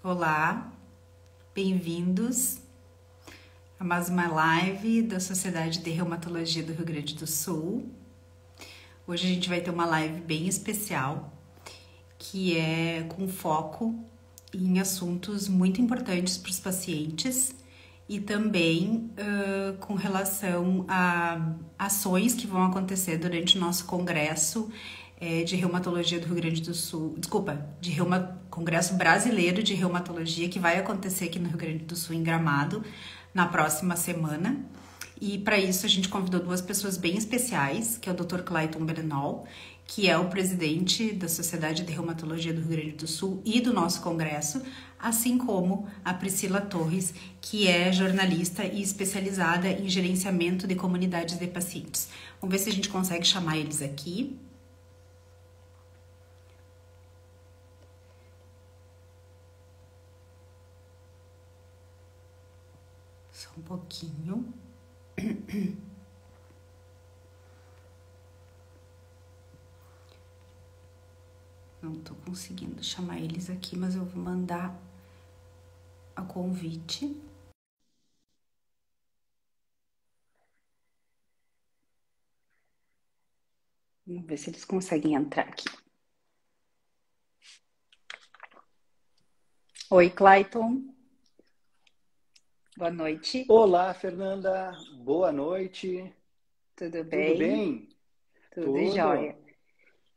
Olá, bem-vindos a mais uma live da Sociedade de Reumatologia do Rio Grande do Sul. Hoje a gente vai ter uma live bem especial, que é com foco em assuntos muito importantes para os pacientes e também com relação a ações que vão acontecer durante o nosso congresso de Reumatologia do Rio Grande do Sul, Congresso Brasileiro de Reumatologia, que vai acontecer aqui no Rio Grande do Sul, em Gramado, na próxima semana. E para isso a gente convidou duas pessoas bem especiais, que é o Dr. Clayton Bernol, que é o presidente da Sociedade de Reumatologia do Rio Grande do Sul e do nosso congresso, assim como a Priscila Torres, que é jornalista e especializada em gerenciamento de comunidades de pacientes. Vamos ver se a gente consegue chamar eles aqui. Só um pouquinho. Não tô conseguindo chamar eles aqui, mas eu vou mandar a convite. Vamos ver se eles conseguem entrar aqui. Oi, Clayton. Boa noite. Olá, Fernanda. Boa noite. Tudo bem? Tudo bem? Tudo jóia.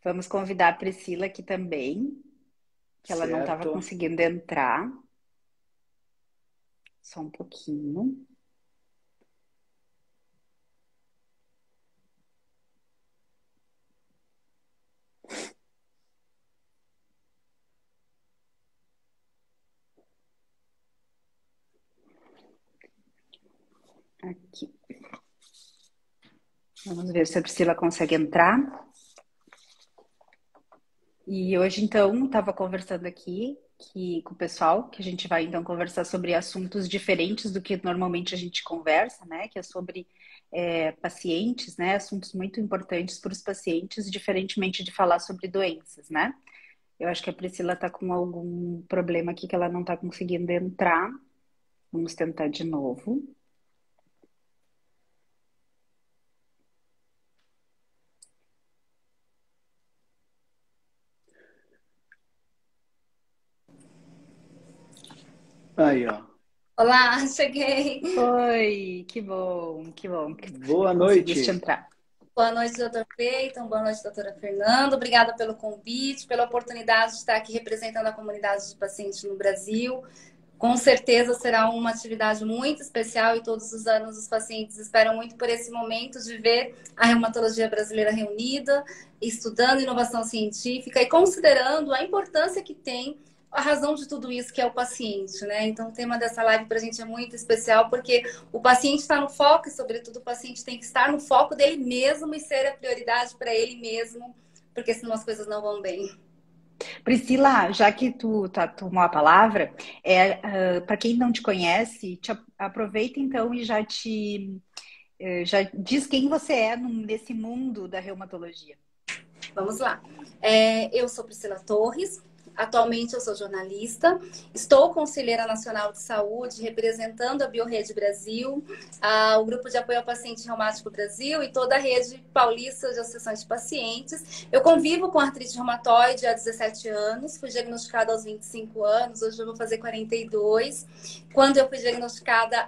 Vamos convidar a Priscila aqui também, que ela não estava conseguindo entrar. Só um pouquinho. Aqui. Vamos ver se a Priscila consegue entrar. E hoje, então, estava conversando aqui com o pessoal, que a gente vai, então, conversar sobre assuntos diferentes do que normalmente a gente conversa, né? Que é sobre pacientes, né? Assuntos muito importantes para os pacientes, diferentemente de falar sobre doenças, né? Eu acho que a Priscila está com algum problema aqui que ela não está conseguindo entrar. Vamos tentar de novo. Aí, ó. Olá, cheguei. Oi, que bom que Boa conseguiste noite. entrar. Boa noite, doutor Cleiton. Boa noite, doutora Fernanda. Obrigada pelo convite, pela oportunidade de estar aqui representando a comunidade de pacientes no Brasil. Com certeza será uma atividade muito especial e todos os anos os pacientes esperam muito por esse momento de ver a reumatologia brasileira reunida, estudando inovação científica e considerando a importância que tem a razão de tudo isso, que é o paciente, né? Então, o tema dessa live para a gente é muito especial, porque o paciente está no foco e, sobretudo, o paciente tem que estar no foco dele mesmo e ser a prioridade para ele mesmo, porque senão as coisas não vão bem. Priscila, já que tu tomou a palavra, para quem não te conhece, aproveita então e já diz quem você é nesse mundo da reumatologia. Vamos lá. Eu sou Priscila Torres. Atualmente eu sou jornalista, estou conselheira nacional de saúde, representando a Biorrede Brasil, o Grupo de Apoio ao Paciente Reumático Brasil e toda a rede paulista de associações de pacientes. Eu convivo com artrite reumatoide há 17 anos, fui diagnosticada aos 25 anos, hoje eu vou fazer 42. Quando eu fui diagnosticada,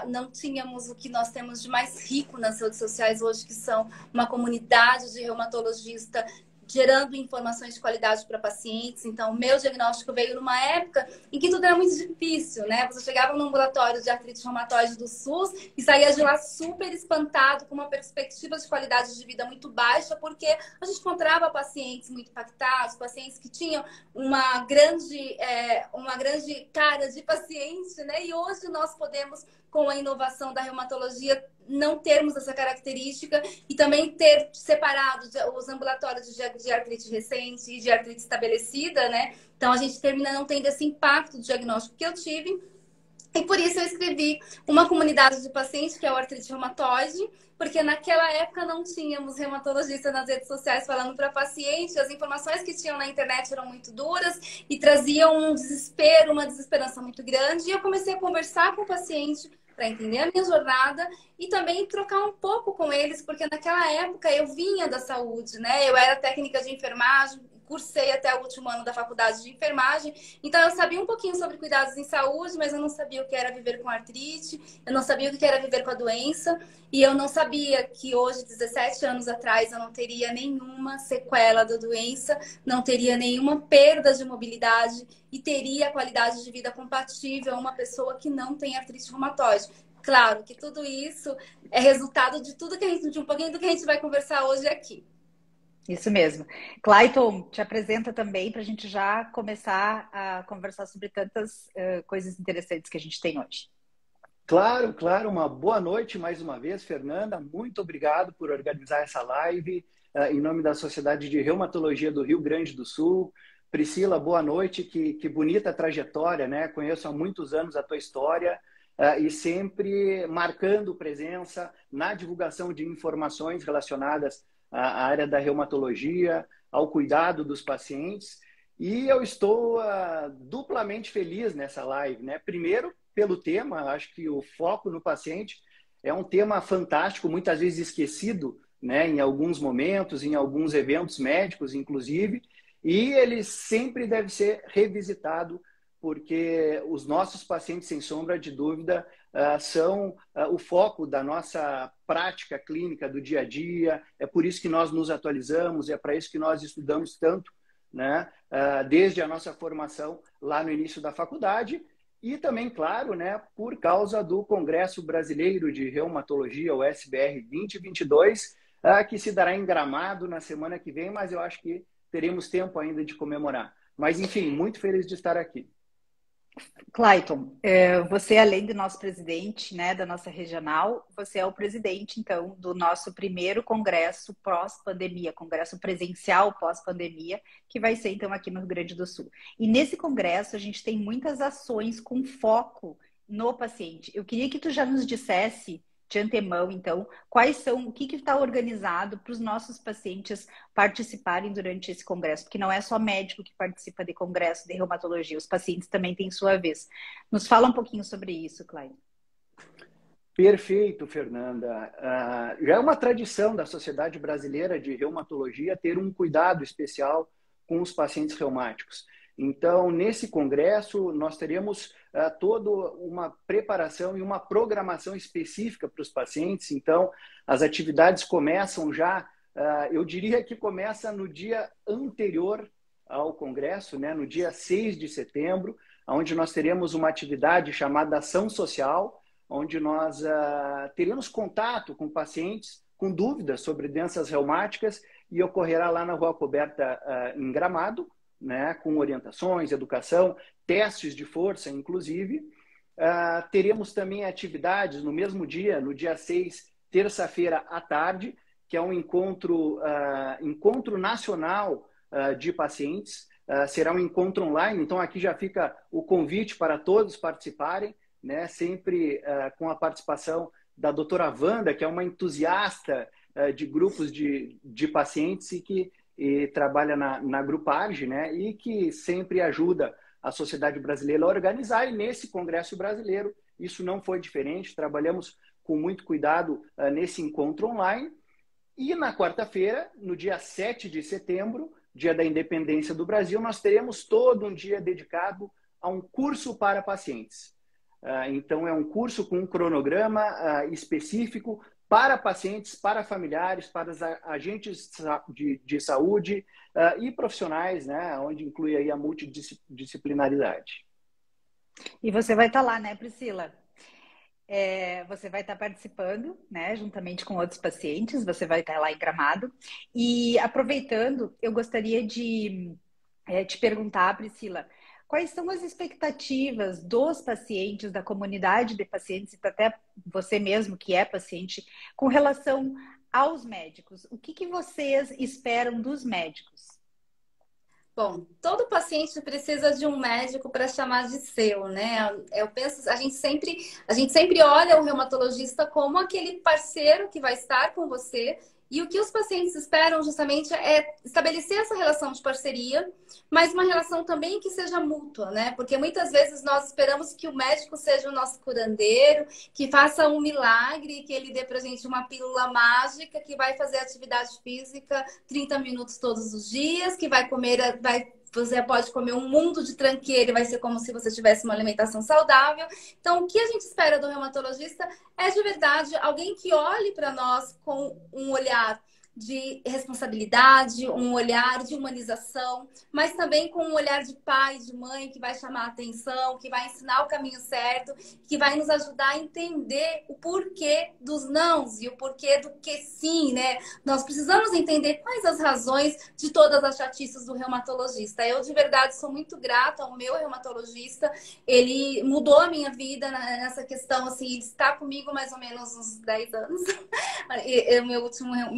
não tínhamos o que nós temos de mais rico nas redes sociais hoje, que são uma comunidade de reumatologista gerando informações de qualidade para pacientes. Então, o meu diagnóstico veio numa época em que tudo era muito difícil, né? Você chegava no ambulatório de artrite reumatoide do SUS e saía de lá super espantado, com uma perspectiva de qualidade de vida muito baixa, porque a gente encontrava pacientes muito impactados, pacientes que tinham uma grande cara de paciente, né? E hoje nós podemos, com a inovação da reumatologia, não termos essa característica e também ter separado os ambulatórios de artrite recente e de artrite estabelecida, né? Então, a gente termina não tendo esse impacto do diagnóstico que eu tive. E por isso eu escrevi uma comunidade de pacientes, que é o artrite reumatoide, porque naquela época não tínhamos reumatologista nas redes sociais falando para paciente, as informações que tinham na internet eram muito duras e traziam um desespero, uma desesperança muito grande. E eu comecei a conversar com o paciente para entender a minha jornada e também trocar um pouco com eles, porque naquela época eu vinha da saúde, né? Eu era técnica de enfermagem, cursei até o último ano da faculdade de enfermagem, então eu sabia um pouquinho sobre cuidados em saúde, mas eu não sabia o que era viver com artrite, eu não sabia o que era viver com a doença, e eu não sabia que hoje, 17 anos atrás, eu não teria nenhuma sequela da doença, não teria nenhuma perda de mobilidade e teria a qualidade de vida compatível a uma pessoa que não tem artrite reumatoide. Claro que tudo isso é resultado de tudo que a gente, de um pouquinho do que a gente vai conversar hoje aqui. Isso mesmo. Clayton, te apresenta também para a gente já começar a conversar sobre tantas coisas interessantes que a gente tem hoje. Claro, claro. Uma boa noite mais uma vez, Fernanda. Muito obrigado por organizar essa live em nome da Sociedade de Reumatologia do Rio Grande do Sul. Priscila, boa noite. Que bonita trajetória, né? Conheço há muitos anos a tua história e sempre marcando presença na divulgação de informações relacionadas à área da reumatologia, ao cuidado dos pacientes. E eu estou duplamente feliz nessa live, né? Primeiro, pelo tema, acho que o foco no paciente é um tema fantástico, muitas vezes esquecido, né, em alguns momentos, em alguns eventos médicos, inclusive, e ele sempre deve ser revisitado, porque os nossos pacientes, sem sombra de dúvida, são o foco da nossa prática clínica do dia a dia, é por isso que nós nos atualizamos, é para isso que nós estudamos tanto, né, desde a nossa formação lá no início da faculdade. E também, claro, né, por causa do Congresso Brasileiro de Reumatologia, o SBR 2022, que se dará em Gramado na semana que vem, mas eu acho que teremos tempo ainda de comemorar. Mas, enfim, muito feliz de estar aqui. Clayton, você, além do nosso presidente, né, da nossa regional, você é o presidente, então, do nosso primeiro congresso pós-pandemia, congresso presencial pós-pandemia, que vai ser, então, aqui no Rio Grande do Sul. E nesse congresso, a gente tem muitas ações com foco no paciente. Eu queria que tu já nos dissesse, de antemão, então, quais são, o que está organizado para os nossos pacientes participarem durante esse congresso, porque não é só médico que participa de congresso de reumatologia, os pacientes também têm sua vez. Nos fala um pouquinho sobre isso, Clayton. Perfeito, Fernanda. Já é uma tradição da Sociedade Brasileira de Reumatologia ter um cuidado especial com os pacientes reumáticos. Então, nesse congresso, nós teremos toda uma preparação e uma programação específica para os pacientes. Então, as atividades começam já, eu diria que começa no dia anterior ao congresso, né, no dia 6 de setembro, onde nós teremos uma atividade chamada Ação Social, onde nós teremos contato com pacientes com dúvidas sobre doenças reumáticas e ocorrerá lá na Rua Coberta, em Gramado, né, com orientações, educação, testes de força, inclusive. Teremos também atividades no mesmo dia, no dia 6, terça-feira à tarde, que é um encontro nacional de pacientes. Será um encontro online, então aqui já fica o convite para todos participarem, né, sempre com a participação da doutora Wanda, que é uma entusiasta de grupos de pacientes e que trabalha na Grupage, né, e que sempre ajuda a Sociedade Brasileira a organizar. E nesse Congresso Brasileiro, isso não foi diferente, trabalhamos com muito cuidado nesse encontro online. E na quarta-feira, no dia 7 de setembro, dia da independência do Brasil, nós teremos todo um dia dedicado a um curso para pacientes. Então, é um curso com um cronograma específico para pacientes, para familiares, para os agentes de saúde e profissionais, né, onde inclui aí a multidisciplinaridade. E você vai estar lá, né, Priscila? Você vai estar participando, né, juntamente com outros pacientes, você vai estar lá em Gramado. E aproveitando, eu gostaria de te perguntar, Priscila, quais são as expectativas dos pacientes, da comunidade de pacientes, e até você mesmo que é paciente, com relação aos médicos? O que vocês esperam dos médicos? Bom, todo paciente precisa de um médico para chamar de seu, né? Eu penso, a gente sempre olha o reumatologista como aquele parceiro que vai estar com você. E o que os pacientes esperam justamente é estabelecer essa relação de parceria, mas uma relação também que seja mútua, né? Porque muitas vezes nós esperamos que o médico seja o nosso curandeiro, que faça um milagre, que ele dê pra gente uma pílula mágica, que vai fazer atividade física 30 minutos todos os dias, que vai comer, você pode comer um mundo de tranqueira e vai ser como se você tivesse uma alimentação saudável. Então, o que a gente espera do reumatologista é de verdade alguém que olhe para nós com um olhar de responsabilidade, um olhar de humanização, mas também com um olhar de pai, de mãe, que vai chamar a atenção, que vai ensinar o caminho certo, que vai nos ajudar a entender o porquê dos nãos e o porquê do que sim, né? Nós precisamos entender quais as razões de todas as chatices do reumatologista. Eu, de verdade, sou muito grata ao meu reumatologista. Ele mudou a minha vida nessa questão, assim, ele está comigo mais ou menos uns 10 anos. É o meu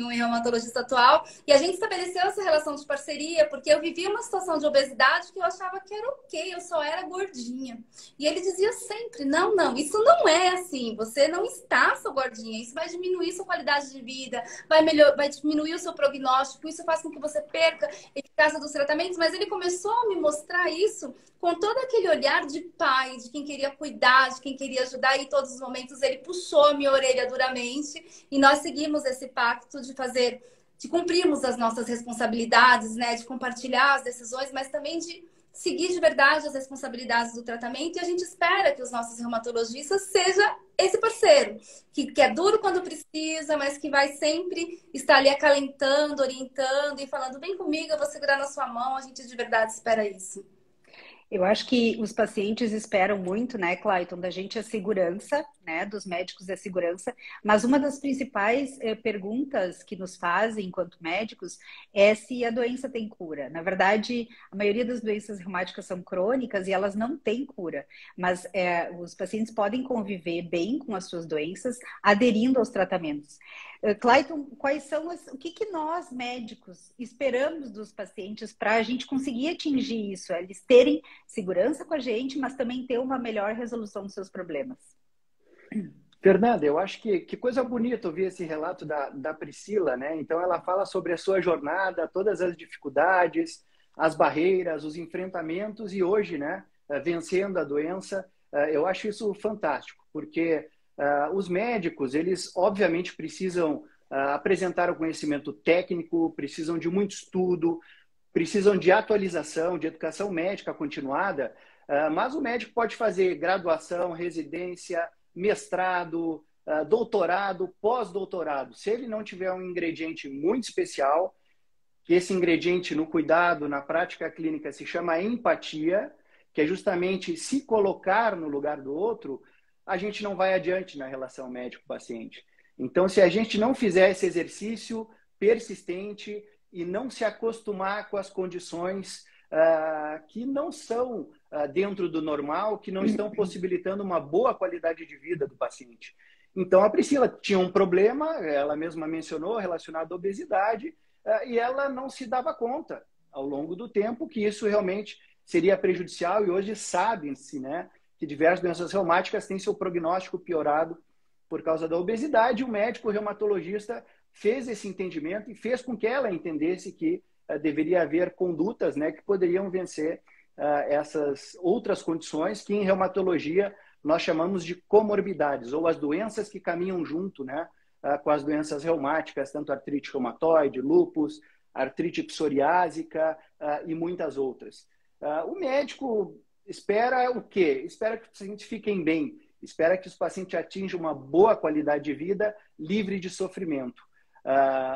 reumatologista atual. E a gente estabeleceu essa relação de parceria porque eu vivia uma situação de obesidade que eu achava que era ok, eu só era gordinha. E ele dizia sempre, não, não, isso não é assim. Você não está só gordinha. Isso vai diminuir sua qualidade de vida, vai diminuir o seu prognóstico. Isso faz com que você perca a eficácia dos tratamentos. Mas ele começou a me mostrar isso com todo aquele olhar de pai, de quem queria cuidar, de quem queria ajudar. E em todos os momentos ele puxou a minha orelha duramente. E nós seguimos esse pacto de cumprirmos as nossas responsabilidades, né? De compartilhar as decisões, mas também de seguir de verdade as responsabilidades do tratamento. E a gente espera que os nossos reumatologistas seja esse parceiro, que é duro quando precisa, mas que vai sempre estar ali acalentando, orientando e falando, vem comigo, eu vou segurar na sua mão. A gente de verdade espera isso. Eu acho que os pacientes esperam muito, né, Clayton, da gente a segurança, né, dos médicos a segurança, mas uma das principais perguntas que nos fazem enquanto médicos é se a doença tem cura. Na verdade, a maioria das doenças reumáticas são crônicas e elas não têm cura, mas os pacientes podem conviver bem com as suas doenças aderindo aos tratamentos. Clayton, o que nós médicos esperamos dos pacientes para a gente conseguir atingir isso? Eles terem segurança com a gente, mas também ter uma melhor resolução dos seus problemas. Fernanda, eu acho que coisa bonita ouvir esse relato da Priscila, né? Então, ela fala sobre a sua jornada, todas as dificuldades, as barreiras, os enfrentamentos e hoje, né, vencendo a doença. Eu acho isso fantástico, porque os médicos, eles obviamente precisam apresentar o conhecimento técnico, precisam de muito estudo, precisam de atualização, de educação médica continuada, mas o médico pode fazer graduação, residência, mestrado, doutorado, pós-doutorado. Se ele não tiver um ingrediente muito especial, que esse ingrediente no cuidado, na prática clínica, se chama empatia, que é justamente se colocar no lugar do outro, a gente não vai adiante na relação médico-paciente. Então, se a gente não fizer esse exercício persistente e não se acostumar com as condições que não são dentro do normal, que não estão possibilitando uma boa qualidade de vida do paciente. Então, a Priscila tinha um problema, ela mesma mencionou, relacionado à obesidade, e ela não se dava conta, ao longo do tempo, que isso realmente seria prejudicial, e hoje sabe-se, né, que diversas doenças reumáticas têm seu prognóstico piorado por causa da obesidade. O médico reumatologista fez esse entendimento e fez com que ela entendesse que deveria haver condutas, né, que poderiam vencer essas outras condições que em reumatologia nós chamamos de comorbidades, ou as doenças que caminham junto, né, com as doenças reumáticas, tanto artrite reumatoide, lúpus, artrite psoriásica e muitas outras. O médico espera o quê? Espera que os pacientes fiquem bem, espera que os pacientes atinjam uma boa qualidade de vida livre de sofrimento.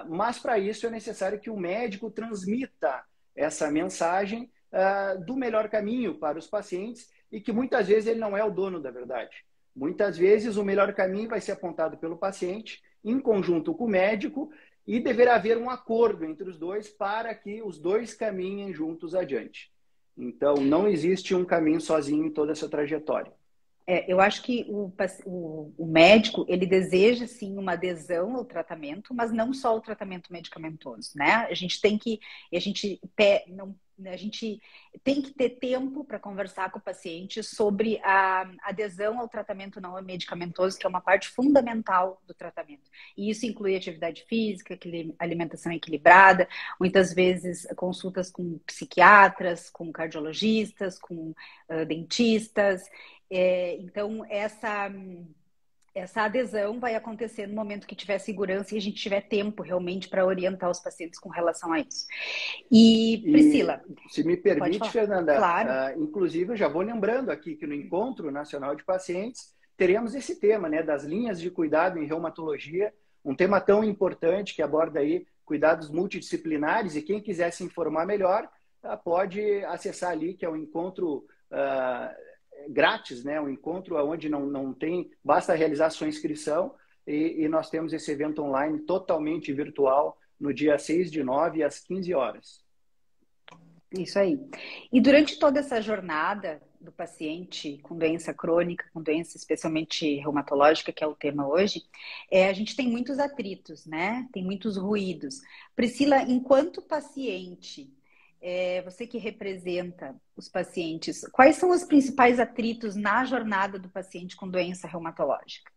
Mas para isso é necessário que o médico transmita essa mensagem do melhor caminho para os pacientes e que muitas vezes ele não é o dono da verdade. Muitas vezes o melhor caminho vai ser apontado pelo paciente em conjunto com o médico e deverá haver um acordo entre os dois para que os dois caminhem juntos adiante. Então, não existe um caminho sozinho em toda essa trajetória. Eu acho que o médico, ele deseja, sim, uma adesão ao tratamento, mas não só o tratamento medicamentoso, né? A gente tem que, não a gente tem que ter tempo para conversar com o paciente sobre a adesão ao tratamento não medicamentoso, que é uma parte fundamental do tratamento. E isso inclui atividade física, alimentação equilibrada, muitas vezes consultas com psiquiatras, com cardiologistas, com dentistas. Então, essa adesão vai acontecer no momento que tiver segurança e a gente tiver tempo realmente para orientar os pacientes com relação a isso. E, Priscila... Se me permite, Fernanda, claro. Inclusive eu já vou lembrando aqui que no Encontro Nacional de Pacientes teremos esse tema, né, das linhas de cuidado em reumatologia, um tema tão importante que aborda aí cuidados multidisciplinares, e quem quiser se informar melhor pode acessar ali, que é o encontro... grátis, né? Um encontro onde não tem, basta realizar sua inscrição e nós temos esse evento online totalmente virtual no dia 6/9 às 15 horas. Isso aí. E durante toda essa jornada do paciente com doença crônica, com doença especialmente reumatológica, que é o tema hoje, a gente tem muitos atritos, né? Tem muitos ruídos. Priscila, enquanto paciente, você que representa os pacientes, quais são os principais atritos na jornada do paciente com doença reumatológica?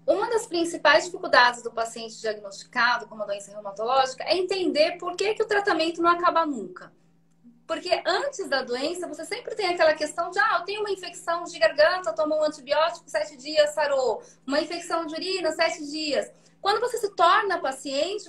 Uma das principais dificuldades do paciente diagnosticado com uma doença reumatológica é entender por que o tratamento não acaba nunca. Porque antes da doença, você sempre tem aquela questão de, eu tenho uma infecção de garganta, tomo um antibiótico, 7 dias, sarou. Uma infecção de urina, 7 dias. Quando você se torna paciente,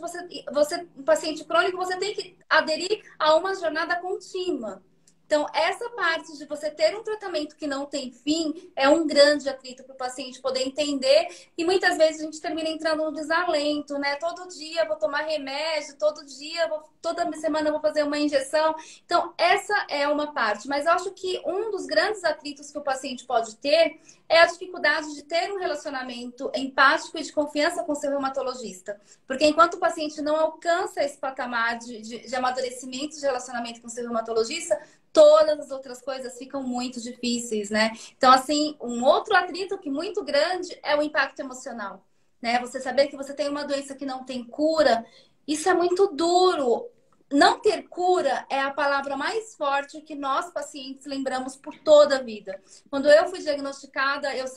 um paciente crônico, você tem que aderir a uma jornada contínua. Então, essa parte de você ter um tratamento que não tem fim é um grande atrito para o paciente poder entender. E muitas vezes a gente termina entrando no desalento, né? Todo dia eu vou tomar remédio, toda semana eu vou fazer uma injeção. Então, essa é uma parte. Mas eu acho que um dos grandes atritos que o paciente pode ter é a dificuldade de ter um relacionamento empático e de confiança com o seu reumatologista. Porque enquanto o paciente não alcança esse patamar de amadurecimento de relacionamento com o seu reumatologista, todas as outras coisas ficam muito difíceis, né? Então, assim, um outro atrito que muito grande é o impacto emocional, né? Você saber que você tem uma doença que não tem cura, isso é muito duro. Não ter cura é a palavra mais forte que nós, pacientes, lembramos por toda a vida. Quando eu fui diagnosticada, eu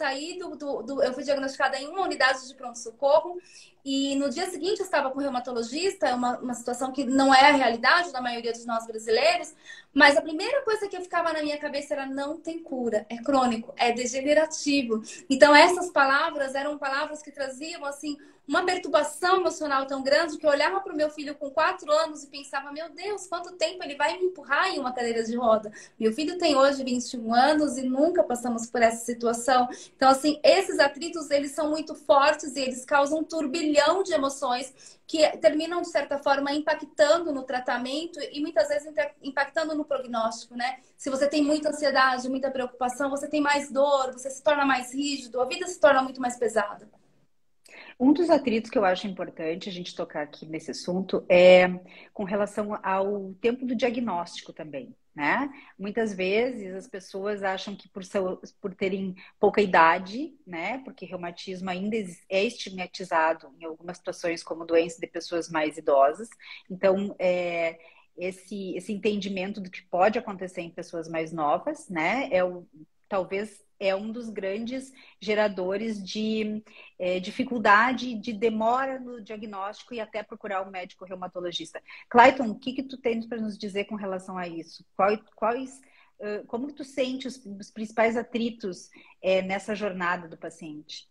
fui diagnosticada em uma unidade de pronto-socorro e no dia seguinte eu estava com o reumatologista, é uma situação que não é a realidade da maioria de nós brasileiros, mas a primeira coisa que ficava na minha cabeça era: não tem cura, é crônico, é degenerativo. Então essas palavras eram palavras que traziam, assim, uma perturbação emocional tão grande que eu olhava para o meu filho com 4 anos e pensava: meu Deus, quanto tempo ele vai me empurrar em uma cadeira de roda? Meu filho tem hoje 21 anos e nunca passamos por essa situação. Então, assim, esses atritos, eles são muito fortes e eles causam um turbilhão de emoções que terminam, de certa forma, impactando no tratamento e muitas vezes impactando no prognóstico, né? Se você tem muita ansiedade, muita preocupação, você tem mais dor, você se torna mais rígido, a vida se torna muito mais pesada. Um dos atritos que eu acho importante a gente tocar aqui nesse assunto é com relação ao tempo do diagnóstico também, né? Muitas vezes as pessoas acham que por terem pouca idade, né? Porque reumatismo ainda é estigmatizado em algumas situações como doença de pessoas mais idosas. Então, esse entendimento do que pode acontecer em pessoas mais novas, né? Talvez é um dos grandes geradores de dificuldade, de demora no diagnóstico e até procurar um médico reumatologista. Clayton, o que tu tens para nos dizer com relação a isso? Como que tu sente os principais atritos nessa jornada do paciente?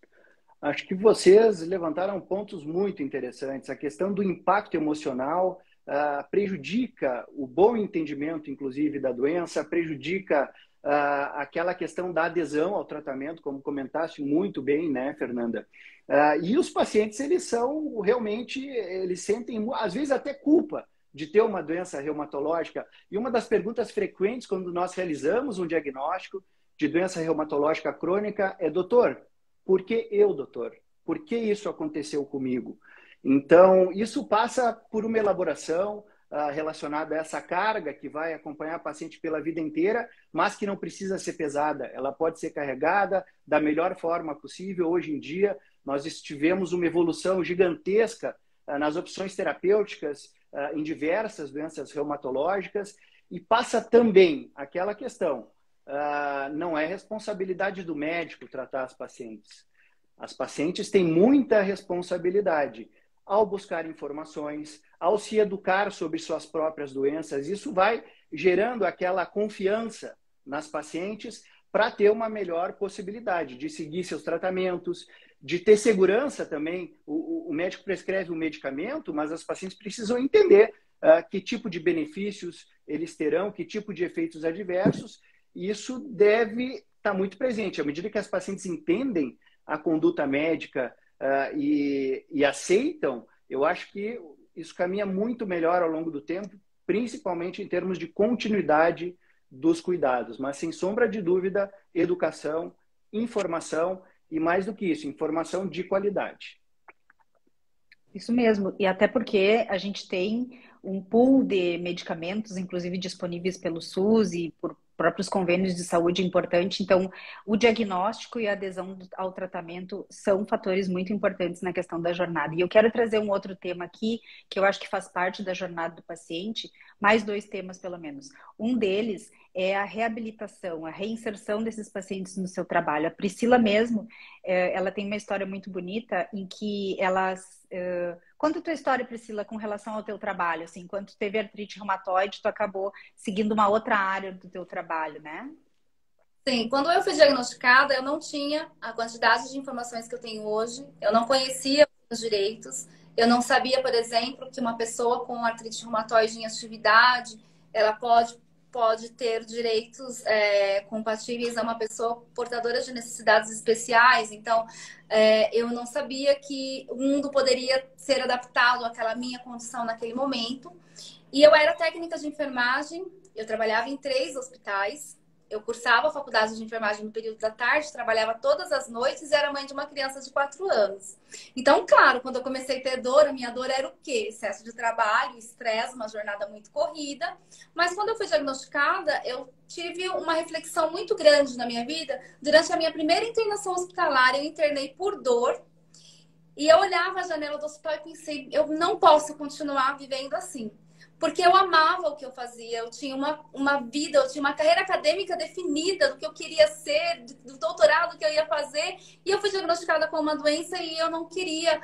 Acho que vocês levantaram pontos muito interessantes. A questão do impacto emocional prejudica o bom entendimento, inclusive, da doença, prejudica aquela questão da adesão ao tratamento, como comentaste muito bem, né, Fernanda? E os pacientes, eles sentem, às vezes, até culpa de ter uma doença reumatológica. E uma das perguntas frequentes quando nós realizamos um diagnóstico de doença reumatológica crônica é: doutor, por que eu, doutor? Por que isso aconteceu comigo? Então, isso passa por uma elaboração relacionada a essa carga que vai acompanhar a paciente pela vida inteira, mas que não precisa ser pesada. Ela pode ser carregada da melhor forma possível. Hoje em dia, nós tivemos uma evolução gigantesca nas opções terapêuticas, em diversas doenças reumatológicas, e passa também aquela questão, não é responsabilidade do médico tratar as pacientes. As pacientes têm muita responsabilidade ao buscar informações, ao se educar sobre suas próprias doenças. Isso vai gerando aquela confiança nas pacientes para ter uma melhor possibilidade de seguir seus tratamentos, de ter segurança também. O médico prescreve um medicamento, mas as pacientes precisam entender que tipo de benefícios eles terão, que tipo de efeitos adversos. E isso deve estar muito presente. À medida que as pacientes entendem a conduta médica e aceitam, eu acho que isso caminha muito melhor ao longo do tempo, principalmente em termos de continuidade dos cuidados. Mas, sem sombra de dúvida, educação, informação e, mais do que isso, informação de qualidade. Isso mesmo, e até porque a gente tem um pool de medicamentos, inclusive disponíveis pelo SUS e por próprios convênios de saúde importante. Então, o diagnóstico e a adesão ao tratamento são fatores muito importantes na questão da jornada. E eu quero trazer um outro tema aqui, que eu acho que faz parte da jornada do paciente, mais 2 temas pelo menos. Um deles é a reabilitação, a reinserção desses pacientes no seu trabalho. A Priscila mesmo, ela tem uma história muito bonita em que ela... Conta a tua história, Priscila, com relação ao teu trabalho. Assim, quando tu teve artrite reumatoide, tu acabou seguindo uma outra área do teu trabalho, né? Sim, quando eu fui diagnosticada, eu não tinha a quantidade de informações que eu tenho hoje. Eu não conhecia os direitos. Eu não sabia, por exemplo, que uma pessoa com artrite reumatoide em atividade, ela pode ter direitos compatíveis a uma pessoa portadora de necessidades especiais. Então, eu não sabia que o mundo poderia ser adaptado àquela minha condição naquele momento. E eu era técnica de enfermagem, eu trabalhava em 3 hospitais. Eu cursava a faculdade de enfermagem no período da tarde, trabalhava todas as noites e era mãe de uma criança de 4 anos. Então, claro, quando eu comecei a ter dor, a minha dor era o quê? Excesso de trabalho, estresse, uma jornada muito corrida. Mas quando eu fui diagnosticada, eu tive uma reflexão muito grande na minha vida. Durante a minha primeira internação hospitalar, eu internei por dor. E eu olhava a janela do hospital e pensei, eu não posso continuar vivendo assim. Porque eu amava o que eu fazia, eu tinha uma vida, eu tinha uma carreira acadêmica definida do que eu queria ser, do doutorado que eu ia fazer. E eu fui diagnosticada com uma doença e eu não queria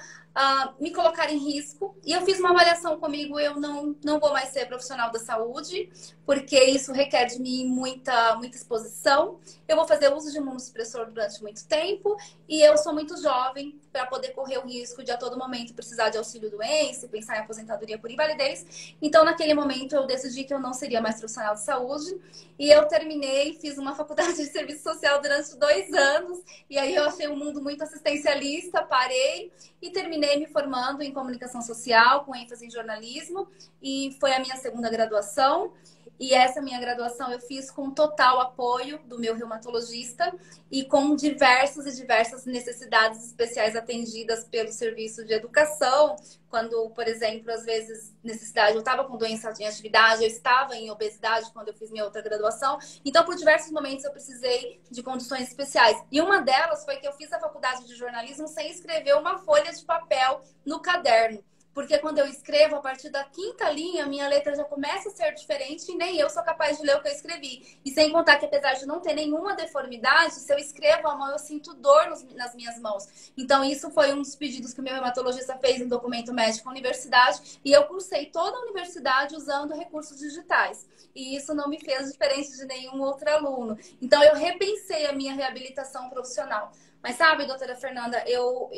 me colocar em risco. E eu fiz uma avaliação comigo, eu não vou mais ser profissional da saúde, porque isso requer de mim muita exposição. Eu vou fazer uso de imunossupressor durante muito tempo e eu sou muito jovem para poder correr o risco de a todo momento precisar de auxílio-doença, pensar em aposentadoria por invalidez. Então, naquele momento, eu decidi que eu não seria mais profissional de saúde e eu terminei, fiz uma faculdade de serviço social durante 2 anos e aí eu achei o mundo muito assistencialista, parei e terminei me formando em comunicação social, com ênfase em jornalismo, e foi a minha 2ª graduação. E essa minha graduação eu fiz com total apoio do meu reumatologista e com diversas necessidades especiais atendidas pelo serviço de educação. Quando, por exemplo, às vezes necessidade, eu estava com doença em atividade, eu estava em obesidade quando eu fiz minha outra graduação. Então, por diversos momentos eu precisei de condições especiais. E uma delas foi que eu fiz a faculdade de jornalismo sem escrever uma folha de papel no caderno. Porque quando eu escrevo, a partir da 5ª linha, minha letra já começa a ser diferente e nem eu sou capaz de ler o que eu escrevi. E sem contar que, apesar de não ter nenhuma deformidade, se eu escrevo a mão, eu sinto dor nas minhas mãos. Então, isso foi um dos pedidos que o meu reumatologista fez em documento médico à universidade. E eu cursei toda a universidade usando recursos digitais. E isso não me fez diferente de nenhum outro aluno. Então, eu repensei a minha reabilitação profissional. Mas sabe, doutora Fernanda, eu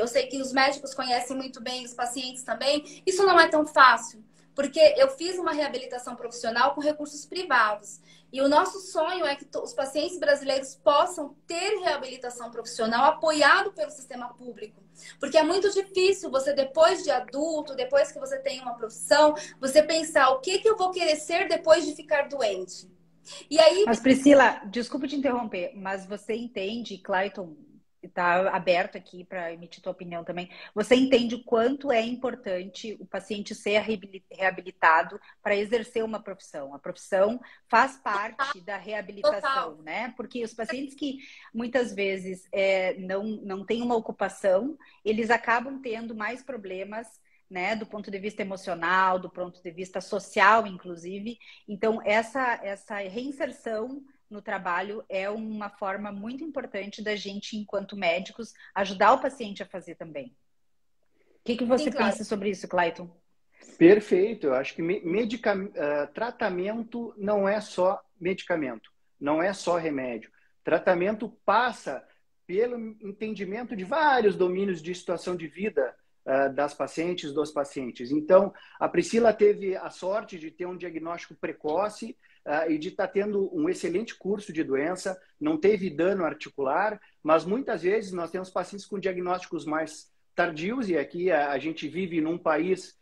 sei que os médicos conhecem muito bem, os pacientes também. Isso não é tão fácil, porque eu fiz uma reabilitação profissional com recursos privados. E o nosso sonho é que os pacientes brasileiros possam ter reabilitação profissional apoiado pelo sistema público. Porque é muito difícil você, depois de adulto, depois que você tem uma profissão, você pensar o que eu vou querer ser depois de ficar doente. E aí... Mas, Priscila, desculpa te interromper, mas você entende, Clayton está aberto aqui para emitir tua opinião também. Você entende o quanto é importante o paciente ser reabilitado para exercer uma profissão? A profissão faz parte da reabilitação, né? Porque os pacientes que muitas vezes não têm uma ocupação, eles acabam tendo mais problemas né, do ponto de vista emocional, do ponto de vista social, inclusive. Então, essa reinserção no trabalho é uma forma muito importante da gente, enquanto médicos, ajudar o paciente a fazer também. O que você Sim, claro. pensa sobre isso, Clayton? Perfeito. Eu acho que tratamento não é só medicamento, não é só remédio. Tratamento passa pelo entendimento de vários domínios de situação de vida das pacientes, dos pacientes. Então, a Priscila teve a sorte de ter um diagnóstico precoce e de estar tendo um excelente curso de doença, não teve dano articular, mas muitas vezes nós temos pacientes com diagnósticos mais tardios, e aqui a gente vive num país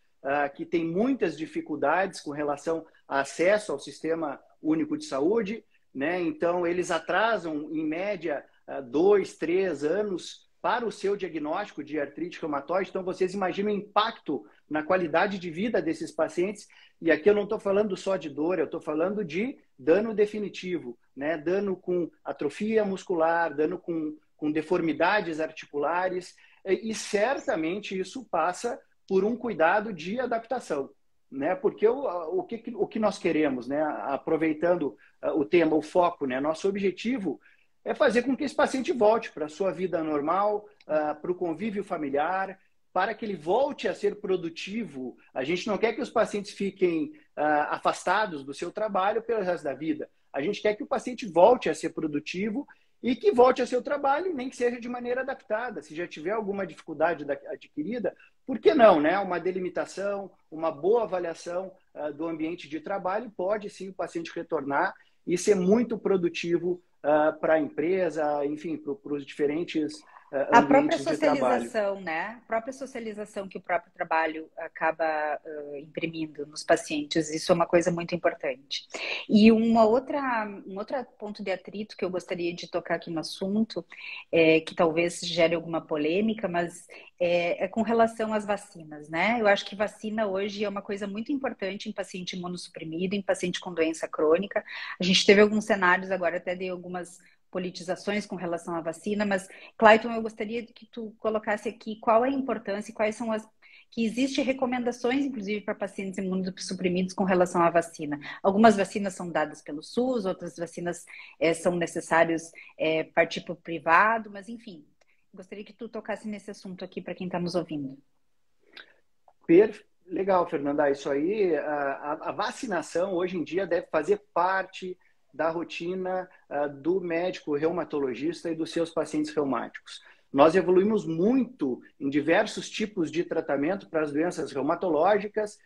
que tem muitas dificuldades com relação a acesso ao Sistema Único de Saúde, né? Então, eles atrasam, em média, 2, 3 anos para o seu diagnóstico de artrite reumatoide. Então, vocês imaginam o impacto na qualidade de vida desses pacientes. E aqui eu não estou falando só de dor, eu estou falando de dano definitivo, né? Dano com atrofia muscular, dano com deformidades articulares. E certamente isso passa por um cuidado de adaptação, né? Porque o que nós queremos, né? Aproveitando o tema, o foco, né? Nosso objetivo é fazer com que esse paciente volte para a sua vida normal, para o convívio familiar, para que ele volte a ser produtivo. A gente não quer que os pacientes fiquem afastados do seu trabalho pelo resto da vida. A gente quer que o paciente volte a ser produtivo e que volte ao seu trabalho, nem que seja de maneira adaptada. Se já tiver alguma dificuldade adquirida, por que não, né? Uma delimitação, uma boa avaliação do ambiente de trabalho, pode sim o paciente retornar e ser muito produtivo para a empresa, enfim, para os diferentes a própria ambientes de trabalho. socialização, né? A própria socialização que o próprio trabalho acaba imprimindo nos pacientes, isso é uma coisa muito importante. E um outro ponto de atrito que eu gostaria de tocar aqui no assunto, que talvez gere alguma polêmica, mas é com relação às vacinas, né? Eu acho que vacina hoje é uma coisa muito importante em paciente imunossuprimido, em paciente com doença crônica. A gente teve alguns cenários agora, até de algumas politizações com relação à vacina, mas, Clayton, eu gostaria que tu colocasse aqui qual é a importância e quais são que existem recomendações, inclusive, para pacientes imunossuprimidos com relação à vacina. Algumas vacinas são dadas pelo SUS, outras vacinas são necessários partir para o privado, mas, enfim, gostaria que tu tocasse nesse assunto aqui para quem está nos ouvindo. Legal, Fernanda. Isso aí, a vacinação hoje em dia deve fazer parte da rotina do médico reumatologista e dos seus pacientes reumáticos. Nós evoluímos muito em diversos tipos de tratamento para as doenças reumatológicas,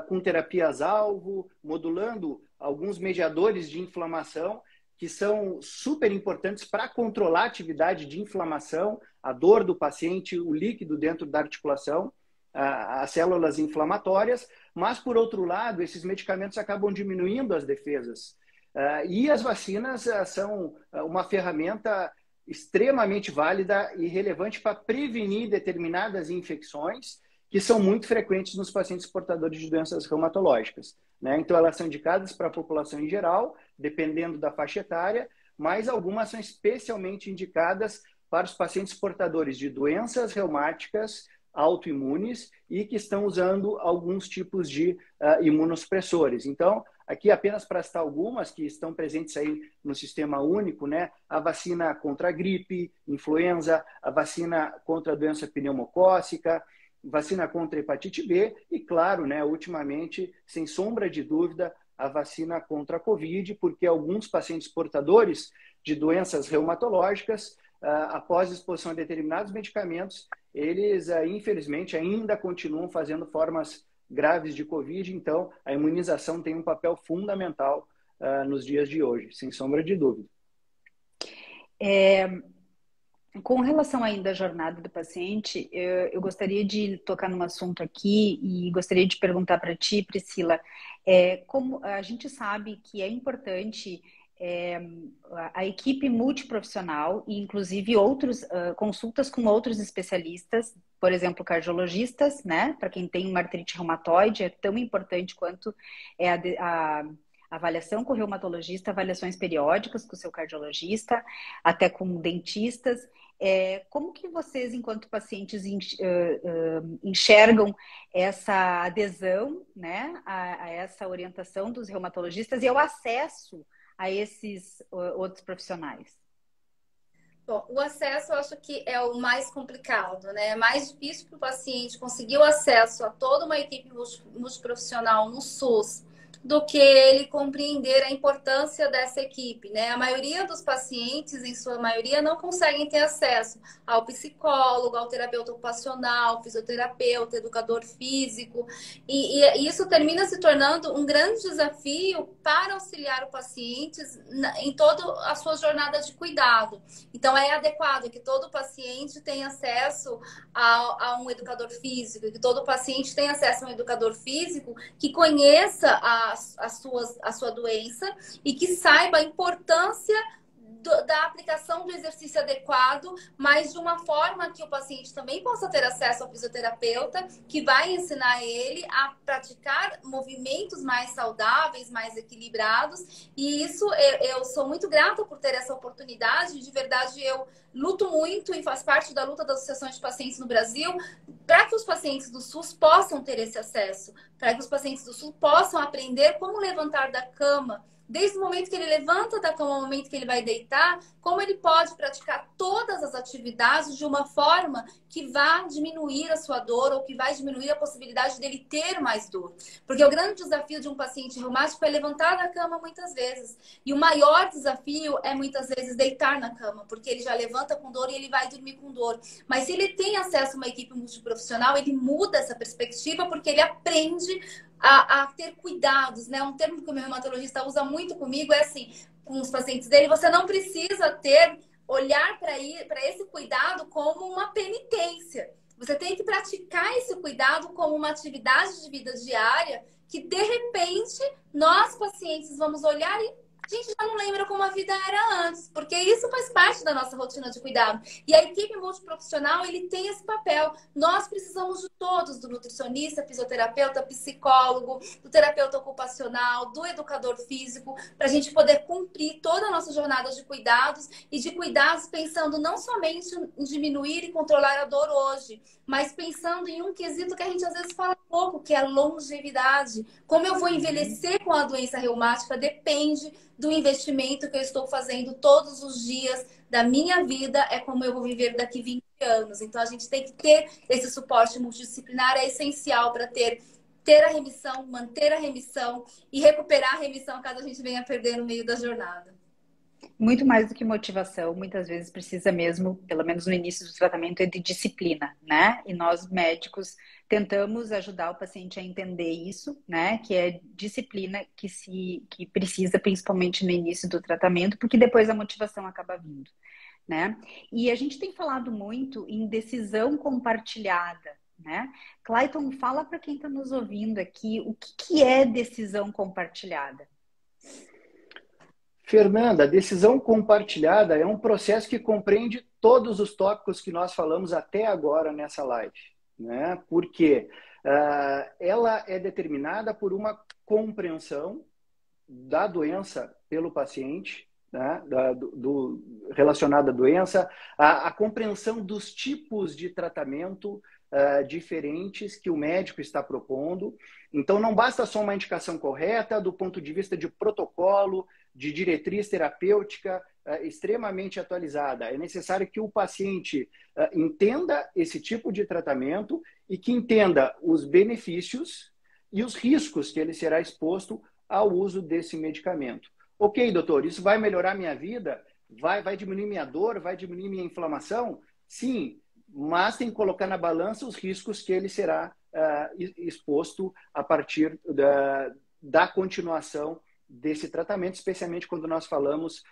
com terapias-alvo, modulando alguns mediadores de inflamação que são super importantes para controlar a atividade de inflamação, a dor do paciente, o líquido dentro da articulação, as células inflamatórias, mas, por outro lado, esses medicamentos acabam diminuindo as defesas. E as vacinas são uma ferramenta extremamente válida e relevante para prevenir determinadas infecções que são muito frequentes nos pacientes portadores de doenças reumatológicas, né? Então, elas são indicadas para a população em geral, dependendo da faixa etária, mas algumas são especialmente indicadas para os pacientes portadores de doenças reumáticas autoimunes e que estão usando alguns tipos de imunossupressores. Então, aqui apenas para citar algumas que estão presentes aí no Sistema Único, né? A vacina contra a gripe, influenza, a vacina contra a doença pneumocócica, vacina contra a hepatite B e, claro, né, ultimamente, sem sombra de dúvida, a vacina contra a Covid, porque alguns pacientes portadores de doenças reumatológicas, após exposição a determinados medicamentos, eles, infelizmente, ainda continuam fazendo formas graves de Covid. Então, a imunização tem um papel fundamental nos dias de hoje, sem sombra de dúvida. Com relação ainda à jornada do paciente, eu gostaria de tocar num assunto aqui e gostaria de perguntar para ti, Priscila, como a gente sabe que é importante a equipe multiprofissional e, inclusive, consultas com outros especialistas, por exemplo, cardiologistas, né? Para quem tem uma artrite reumatoide, é tão importante quanto a avaliação com o reumatologista, avaliações periódicas com o seu cardiologista, até com dentistas. Como que vocês, enquanto pacientes, enxergam essa adesão, né, a essa orientação dos reumatologistas e ao acesso a esses outros profissionais? Bom, o acesso eu acho que é o mais complicado, né? É mais difícil para o paciente conseguir o acesso a toda uma equipe multiprofissional no SUS do que ele compreender a importância dessa equipe, né? A maioria dos pacientes, em sua maioria, não conseguem ter acesso ao psicólogo, ao terapeuta ocupacional, fisioterapeuta, educador físico, e isso termina se tornando um grande desafio para auxiliar o paciente em toda a sua jornada de cuidado. Então, é adequado que todo paciente tenha acesso a um educador físico, que todo paciente tenha acesso a um educador físico que conheça a sua doença e que saiba a importância da aplicação do exercício adequado, mas de uma forma que o paciente também possa ter acesso ao fisioterapeuta, que vai ensinar ele a praticar movimentos mais saudáveis, mais equilibrados. E isso eu sou muito grata por ter essa oportunidade. De verdade, eu luto muito e faz parte da luta das associações de pacientes no Brasil para que os pacientes do SUS possam ter esse acesso, para que os pacientes do SUS possam aprender como levantar da cama, desde o momento que ele levanta da cama ao momento que ele vai deitar, como ele pode praticar todas as atividades de uma forma que vá diminuir a sua dor ou que vai diminuir a possibilidade dele ter mais dor. Porque o grande desafio de um paciente reumático é levantar da cama muitas vezes. E o maior desafio é muitas vezes deitar na cama, porque ele já levanta com dor e ele vai dormir com dor. Mas se ele tem acesso a uma equipe multiprofissional, ele muda essa perspectiva porque ele aprende a ter cuidados, né? Um termo que o meu reumatologista usa muito comigo é assim, com os pacientes dele, você não precisa olhar para esse cuidado como uma penitência. Você tem que praticar esse cuidado como uma atividade de vida diária que, de repente, nós, pacientes, vamos olhar e a gente já não lembra como a vida era antes, porque isso faz parte da nossa rotina de cuidado. E a equipe multiprofissional, ele tem esse papel. Nós precisamos de todos, do nutricionista, fisioterapeuta, psicólogo, do terapeuta ocupacional, do educador físico, para a gente poder cumprir toda a nossa jornada de cuidados e de cuidados pensando não somente em diminuir e controlar a dor hoje, mas pensando em um quesito que a gente às vezes fala pouco, que é a longevidade. Como eu vou envelhecer com a doença reumática depende do investimento que eu estou fazendo todos os dias da minha vida, é como eu vou viver daqui 20 anos. Então, a gente tem que ter esse suporte multidisciplinar, é essencial para ter a remissão, manter a remissão e recuperar a remissão caso a gente venha perder no meio da jornada. Muito mais do que motivação, muitas vezes precisa mesmo, pelo menos no início do tratamento, de disciplina, né? E nós médicos tentamos ajudar o paciente a entender isso, né? Que é disciplina que precisa principalmente no início do tratamento, porque depois a motivação acaba vindo, né? E a gente tem falado muito em decisão compartilhada, né? Clayton, fala para quem está nos ouvindo aqui o que é decisão compartilhada. Fernanda, a decisão compartilhada é um processo que compreende todos os tópicos que nós falamos até agora nessa live, né? Porque ela é determinada por uma compreensão da doença pelo paciente, né? Relacionada à doença, a compreensão dos tipos de tratamento diferentes que o médico está propondo. Então, não basta só uma indicação correta do ponto de vista de protocolo, de diretriz terapêutica extremamente atualizada. É necessário que o paciente entenda esse tipo de tratamento e que entenda os benefícios e os riscos que ele será exposto ao uso desse medicamento. Ok, doutor, isso vai melhorar minha vida? Vai diminuir minha dor? Vai diminuir minha inflamação? Sim, mas tem que colocar na balança os riscos que ele será exposto a partir da continuação desse tratamento, especialmente quando nós falamos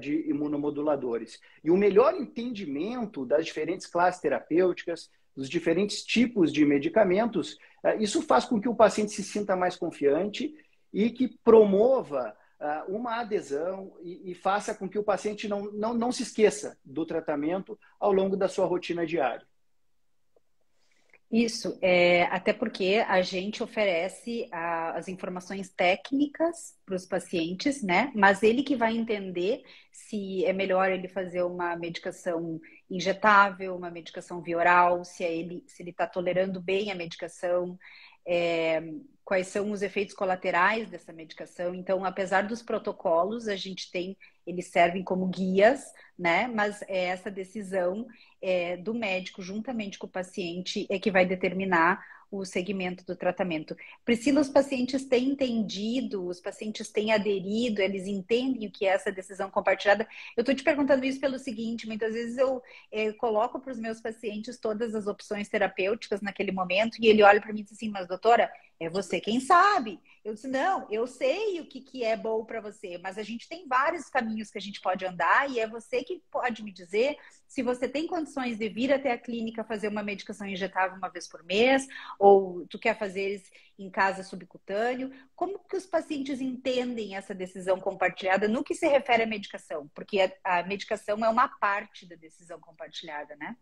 de imunomoduladores. E o melhor entendimento das diferentes classes terapêuticas, dos diferentes tipos de medicamentos, isso faz com que o paciente se sinta mais confiante e que promova uma adesão e faça com que o paciente não se esqueça do tratamento ao longo da sua rotina diária. Isso, até porque a gente oferece as informações técnicas para os pacientes, né? Mas ele que vai entender se é melhor ele fazer uma medicação injetável, uma medicação via oral, se ele está tolerando bem a medicação, é, quais são os efeitos colaterais dessa medicação. Então, apesar dos protocolos, eles servem como guias, né? Mas essa decisão do médico, juntamente com o paciente, é que vai determinar o segmento do tratamento. Priscila, os pacientes têm entendido, os pacientes têm aderido, eles entendem o que é essa decisão compartilhada. Eu estou te perguntando isso pelo seguinte, muitas vezes eu coloco para os meus pacientes todas as opções terapêuticas naquele momento e ele olha para mim e diz assim, mas doutora, é você quem sabe. Eu disse, não, eu sei o que é bom para você, mas a gente tem vários caminhos que a gente pode andar e é você que pode me dizer se você tem condições de vir até a clínica fazer uma medicação injetável uma vez por mês, ou tu quer fazer em casa subcutâneo. Como que os pacientes entendem essa decisão compartilhada no que se refere à medicação? Porque a medicação é uma parte da decisão compartilhada, né?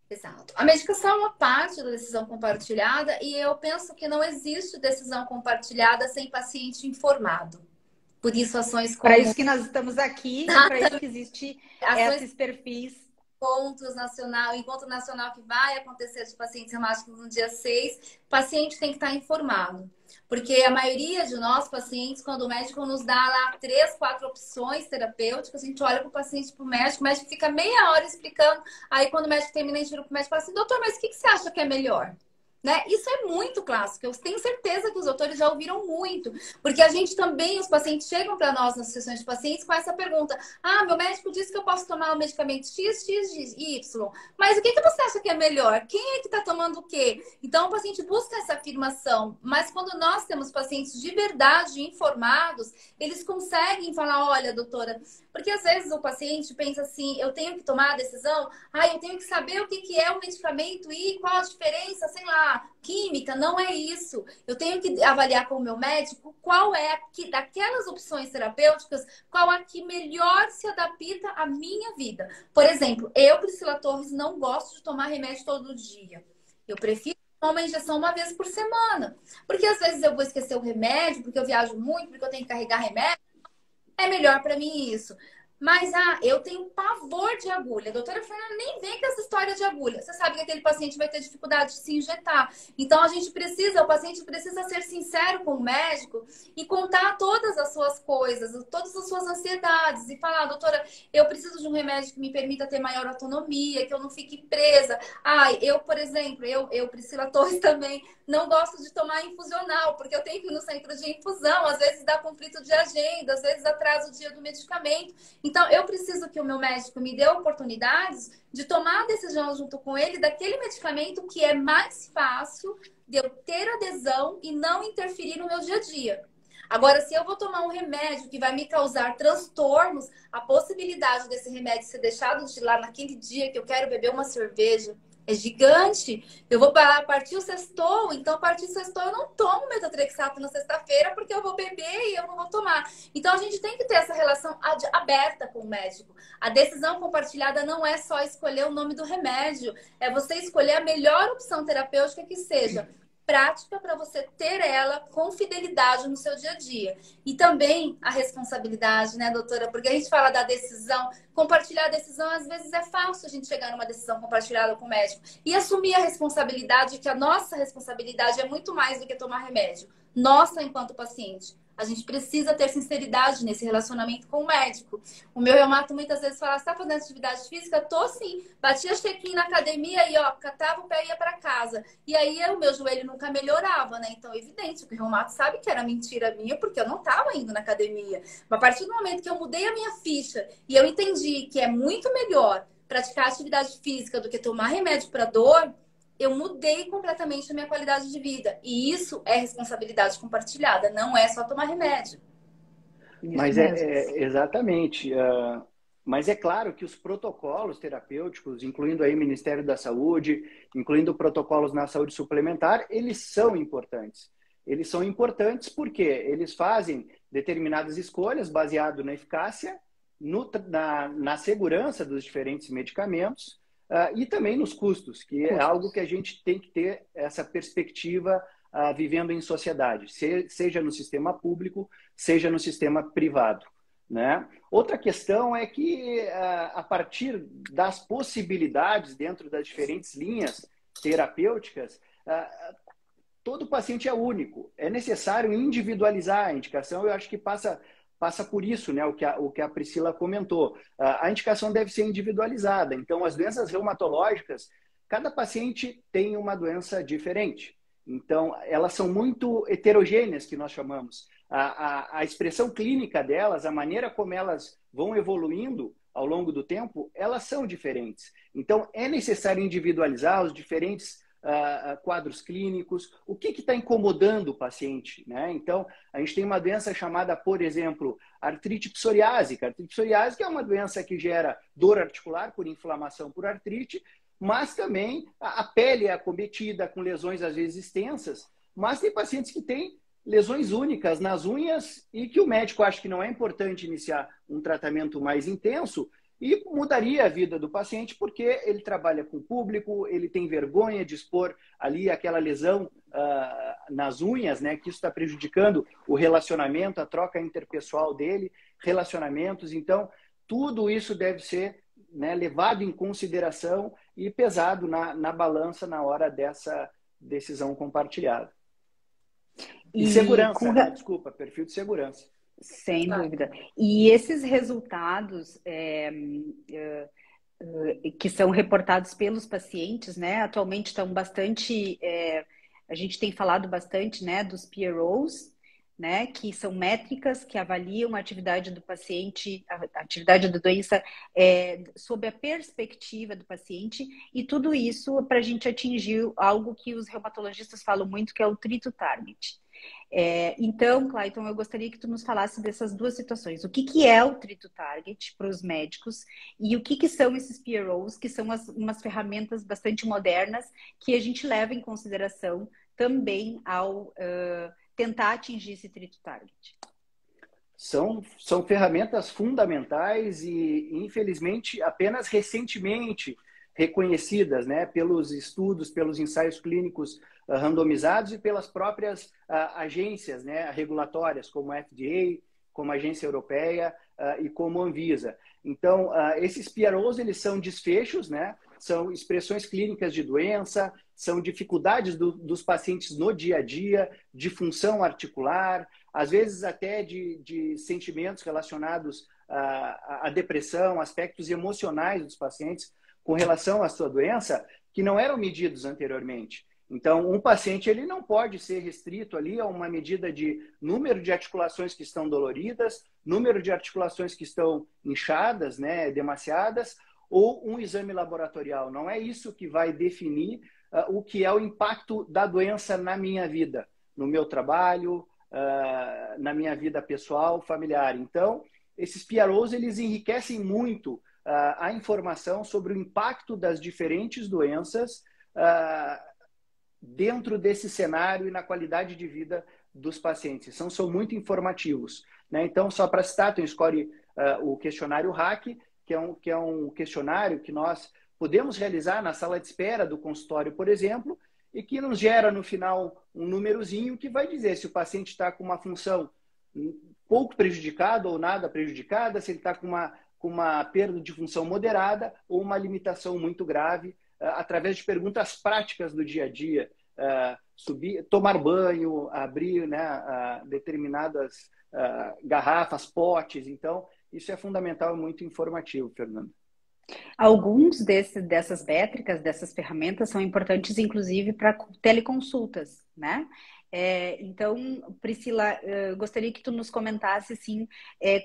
Exato. A medicação é uma parte da decisão compartilhada e eu penso que não existe decisão compartilhada sem paciente informado. Por isso, ações como... Para isso que nós estamos aqui, para isso que existe esses perfis. Encontro nacional que vai acontecer de pacientes reumáticos no dia 6, o paciente tem que estar informado. Porque a maioria de nós, pacientes, quando o médico nos dá lá 3, 4 opções terapêuticas, a gente olha para o paciente, para o médico fica meia hora explicando. Aí, quando o médico termina, a gente vira para o médico e fala assim, doutor, mas o que você acha que é melhor? Né? Isso é muito clássico. Eu tenho certeza que os doutores já ouviram muito. Porque a gente também, os pacientes chegam para nós nas sessões de pacientes com essa pergunta. Ah, meu médico disse que eu posso tomar o medicamento X, Y. Mas o que você acha que é melhor? Quem é que está tomando o quê? Então, o paciente busca essa afirmação. Mas quando nós temos pacientes de verdade informados, eles conseguem falar, olha, doutora... Porque às vezes o paciente pensa assim, eu tenho que tomar a decisão, eu tenho que saber o que é o medicamento e qual a diferença, sei lá, química. Não é isso. Eu tenho que avaliar com o meu médico qual é daquelas opções terapêuticas, qual a que melhor se adapta à minha vida. Por exemplo, eu, Priscila Torres, não gosto de tomar remédio todo dia. Eu prefiro tomar uma injeção uma vez por semana. Porque às vezes eu vou esquecer o remédio, porque eu viajo muito, porque eu tenho que carregar remédio. É melhor para mim isso. Mas, eu tenho pavor de agulha. A doutora Fernanda nem vem com essa história de agulha. Você sabe que aquele paciente vai ter dificuldade de se injetar. Então, o paciente precisa ser sincero com o médico e contar todas as suas coisas, todas as suas ansiedades. E falar, doutora, eu preciso de um remédio que me permita ter maior autonomia, que eu não fique presa. Eu, por exemplo, Priscila Torres também, não gosto de tomar infusional, porque eu tenho que ir no centro de infusão. Às vezes dá conflito de agenda, às vezes atrasa o dia do medicamento. Então, eu preciso que o meu médico me dê oportunidades de tomar a decisão junto com ele daquele medicamento que é mais fácil de eu ter adesão e não interferir no meu dia a dia. Agora, se eu vou tomar um remédio que vai me causar transtornos, a possibilidade desse remédio ser deixado de lá naquele dia que eu quero beber uma cerveja é gigante. Eu vou partir o sextou, então a partir do sextou eu não tomo metotrexato na sexta-feira porque eu vou beber e eu não vou tomar. Então a gente tem que ter essa relação aberta com o médico. A decisão compartilhada não é só escolher o nome do remédio, é você escolher a melhor opção terapêutica que seja prática para você ter ela com fidelidade no seu dia a dia. E também a responsabilidade, né, doutora? Porque a gente fala da decisão, compartilhar a decisão, às vezes é fácil a gente chegar numa decisão compartilhada com o médico e assumir a responsabilidade, que a nossa responsabilidade é muito mais do que tomar remédio. Nossa, enquanto paciente. A gente precisa ter sinceridade nesse relacionamento com o médico. O meu reumato muitas vezes fala, você tá fazendo atividade física? Tô sim. Batia check-in na academia e catava o pé e ia para casa. E aí o meu joelho nunca melhorava, né? Então, evidente que o reumato sabe que era mentira minha, porque eu não tava indo na academia. Mas a partir do momento que eu mudei a minha ficha e eu entendi que é muito melhor praticar atividade física do que tomar remédio para dor, eu mudei completamente a minha qualidade de vida. E isso é responsabilidade compartilhada, não é só tomar remédio. Mas exatamente. Mas é claro que os protocolos terapêuticos, incluindo aí o Ministério da Saúde, incluindo protocolos na saúde suplementar, eles são importantes. Eles são importantes porque eles fazem determinadas escolhas baseado na eficácia, na segurança dos diferentes medicamentos, e também nos custos, que é algo que a gente tem que ter essa perspectiva vivendo em sociedade, seja no sistema público, seja no sistema privado, né? Outra questão é que, a partir das possibilidades dentro das diferentes linhas terapêuticas, todo paciente é único. É necessário individualizar a indicação. Eu acho que passa por isso, né? O que a Priscila comentou. A indicação deve ser individualizada. Então, as doenças reumatológicas, cada paciente tem uma doença diferente. Então, elas são muito heterogêneas, que nós chamamos. A expressão clínica delas, a maneira como elas vão evoluindo ao longo do tempo, elas são diferentes. Então, é necessário individualizar os diferentes quadros clínicos, o que está incomodando o paciente, né? Então, a gente tem uma doença chamada, por exemplo, artrite psoriásica. Artrite psoriásica é uma doença que gera dor articular por inflamação por artrite, mas também a pele é acometida com lesões às vezes extensas, mas tem pacientes que têm lesões únicas nas unhas e que o médico acha que não é importante iniciar um tratamento mais intenso e mudaria a vida do paciente porque ele trabalha com o público, ele tem vergonha de expor ali aquela lesão nas unhas, né? Que isso está prejudicando o relacionamento, a troca interpessoal dele, relacionamentos. Então, tudo isso deve ser, né, levado em consideração e pesado na balança na hora dessa decisão compartilhada. E segurança, né? Desculpa, perfil de segurança. Sem dúvida. E esses resultados que são reportados pelos pacientes, né, atialmente estão bastante... a gente tem falado bastante, né, dos PROs, né, que são métricas que avaliam a atividade do paciente, a atividade da doença sob a perspectiva do paciente, e tudo isso para a gente atingir algo que os reumatologistas falam muito, que é o trito target. Então, Clayton, eu gostaria que tu nos falasse dessas duas situações. O que é o trito target para os médicos e o que são esses PROs, que são umas ferramentas bastante modernas que a gente leva em consideração também ao tentar atingir esse trito target. São ferramentas fundamentais e, infelizmente, apenas recentemente reconhecidas, né, pelos estudos, pelos ensaios clínicos randomizados e pelas próprias agências, né, regulatórias, como a FDA, como a Agência Europeia e como a Anvisa. Então, esses PROs, eles são desfechos, né, são expressões clínicas de doença, são dificuldades dos pacientes no dia a dia, de função articular, às vezes até de sentimentos relacionados à depressão, aspectos emocionais dos pacientes com relação à sua doença, que não eram medidos anteriormente. Então, um paciente ele não pode ser restrito ali a uma medida de número de articulações que estão doloridas, número de articulações que estão inchadas, né, demasiadas, ou um exame laboratorial. Não é isso que vai definir o que é o impacto da doença na minha vida, no meu trabalho, na minha vida pessoal, familiar. Então, esses PROs, eles enriquecem muito a informação sobre o impacto das diferentes doenças dentro desse cenário e na qualidade de vida dos pacientes. São muito informativos, né? Então, só para citar, tu escolhe o questionário RAC, que é um questionário que nós podemos realizar na sala de espera do consultório, por exemplo, e que nos gera no final um númerozinho que vai dizer se o paciente está com uma função pouco prejudicada ou nada prejudicada, se ele está com uma perda de função moderada ou uma limitação muito grave, através de perguntas práticas do dia a dia, tomar banho, abrir, né, determinadas garrafas, potes. Então, isso é fundamental e muito informativo, Fernanda. Alguns dessas métricas, dessas ferramentas são importantes, inclusive, para teleconsultas, né? Então, Priscila, gostaria que tu nos comentasse, assim,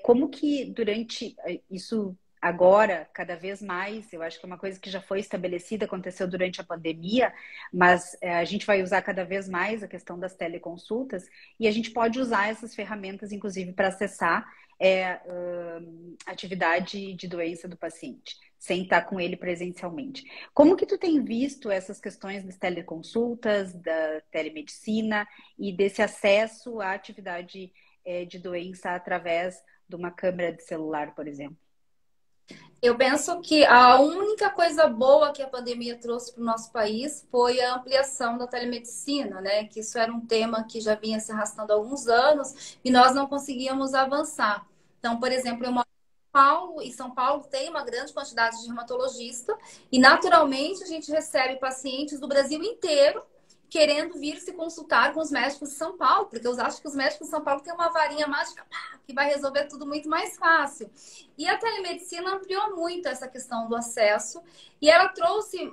como que durante isso agora, cada vez mais, eu acho que é uma coisa que já foi estabelecida, aconteceu durante a pandemia, mas a gente vai usar cada vez mais a questão das teleconsultas e a gente pode usar essas ferramentas, inclusive, para acessar atividade de doença do paciente, sem estar com ele presencialmente. Como que tu tem visto essas questões das teleconsultas, da telemedicina e desse acesso à atividade de doença através de uma câmera de celular, por exemplo? Eu penso que a única coisa boa que a pandemia trouxe para o nosso país foi a ampliação da telemedicina, né? Que isso era um tema que já vinha se arrastando há alguns anos e nós não conseguíamos avançar. Então, por exemplo, eu moro em São Paulo, e São Paulo tem uma grande quantidade de reumatologista, e naturalmente a gente recebe pacientes do Brasil inteiro querendo vir se consultar com os médicos de São Paulo, porque eu acho que os médicos de São Paulo têm uma varinha mágica, pá, que vai resolver tudo muito mais fácil. E a telemedicina ampliou muito essa questão do acesso e ela trouxe,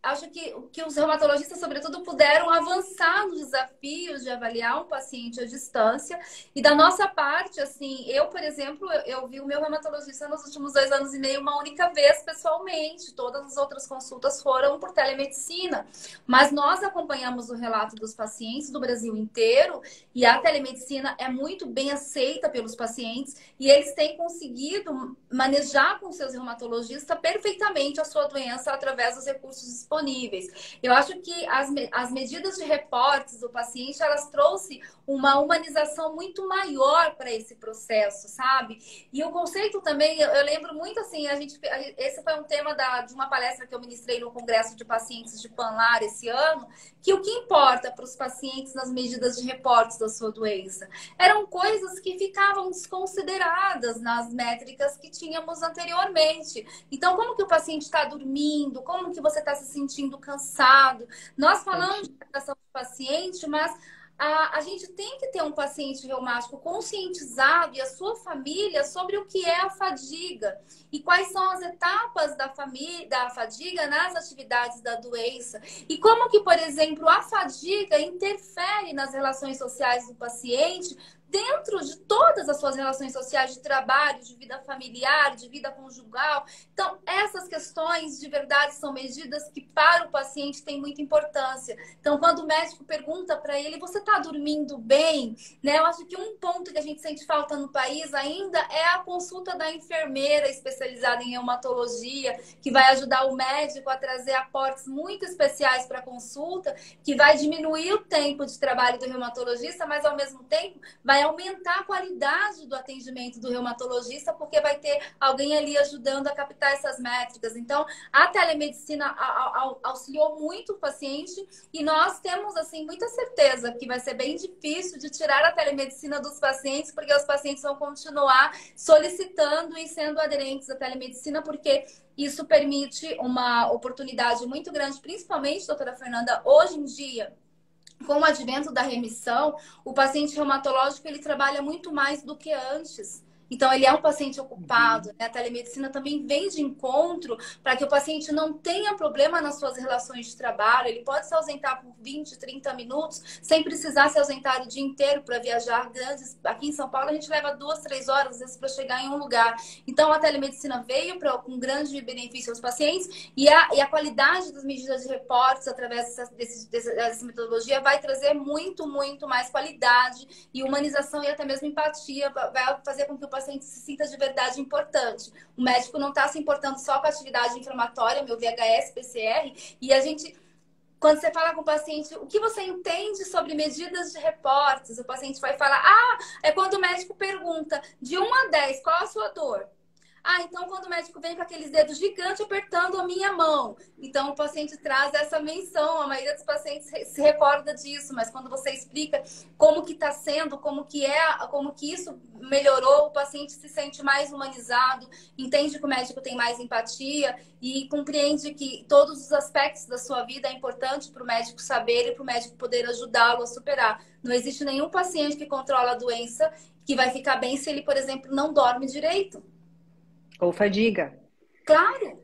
acho que os reumatologistas, sobretudo, puderam avançar nos desafios de avaliar um paciente à distância. E da nossa parte, assim, eu, por exemplo, eu vi o meu reumatologista nos últimos 2 anos e meio uma única vez pessoalmente. Todas as outras consultas foram por telemedicina. Mas nós acompanhamos o relato dos pacientes do Brasil inteiro e a telemedicina é muito bem aceita pelos pacientes e eles têm conseguido manejar com seus reumatologistas perfeitamente a sua doença através dos recursos disponíveis. Eu acho que as medidas de reportes do paciente, elas trouxeram uma humanização muito maior para esse processo, sabe? E o conceito também, eu lembro muito assim, esse foi um tema de uma palestra que eu ministrei no Congresso de Pacientes de Panlar esse ano, que o que importa para os pacientes nas medidas de reportes da sua doença eram coisas que ficavam desconsideradas nas métricas que tínhamos anteriormente. Então, como que o paciente está dormindo? Como que você está se sentindo cansado? Nós falamos de educação do paciente, mas a gente tem que ter um paciente reumático conscientizado e a sua família sobre o que é a fadiga e quais são as etapas da fadiga nas atividades da doença e como que, por exemplo, a fadiga interfere nas relações sociais do paciente dentro de todas as suas relações sociais de trabalho, de vida familiar, de vida conjugal. Então, essas questões de verdade são medidas que para o paciente têm muita importância. Então, quando o médico pergunta para ele, você está dormindo bem? Né? Eu acho que um ponto que a gente sente falta no país ainda é a consulta da enfermeira especializada em reumatologia, que vai ajudar o médico a trazer aportes muito especiais para a consulta, que vai diminuir o tempo de trabalho do reumatologista, mas ao mesmo tempo vai aumentar a qualidade do atendimento do reumatologista, porque vai ter alguém ali ajudando a captar essas métricas. Então, a telemedicina auxiliou muito o paciente e nós temos, assim, muita certeza que vai ser bem difícil de tirar a telemedicina dos pacientes, porque os pacientes vão continuar solicitando e sendo aderentes à telemedicina, porque isso permite uma oportunidade muito grande, principalmente, doutora Fernanda, hoje em dia, com o advento da remissão, o paciente reumatológico ele trabalha muito mais do que antes. Então, ele é um paciente ocupado, né? A telemedicina também vem de encontro para que o paciente não tenha problema nas suas relações de trabalho. Ele pode se ausentar por 20, 30 minutos, sem precisar se ausentar o dia inteiro para viajar grandes. Aqui em São Paulo, a gente leva 2, 3 horas, às vezes, para chegar em um lugar. Então, a telemedicina veio com grande benefício aos pacientes e a qualidade das medidas de reportes, através dessa metodologia, vai trazer muito, muito mais qualidade e humanização e até mesmo empatia. Vai fazer com que o paciente se sinta de verdade importante. O médico não está se importando só com a atividade inflamatória, meu VHS, PCR, e a gente, quando você fala com o paciente, o que você entende sobre medidas de reportes? O paciente vai falar, é quando o médico pergunta, de 1 a 10, qual a sua dor? Então quando o médico vem com aqueles dedos gigantes apertando a minha mão. Então o paciente traz essa menção, a maioria dos pacientes se recorda disso, mas quando você explica como que está sendo, como que isso melhorou, o paciente se sente mais humanizado, entende que o médico tem mais empatia e compreende que todos os aspectos da sua vida é importante para o médico saber e para o médico poder ajudá-lo a superar. Não existe nenhum paciente que controla a doença que vai ficar bem se ele, por exemplo, não dorme direito. Ou fadiga. Claro.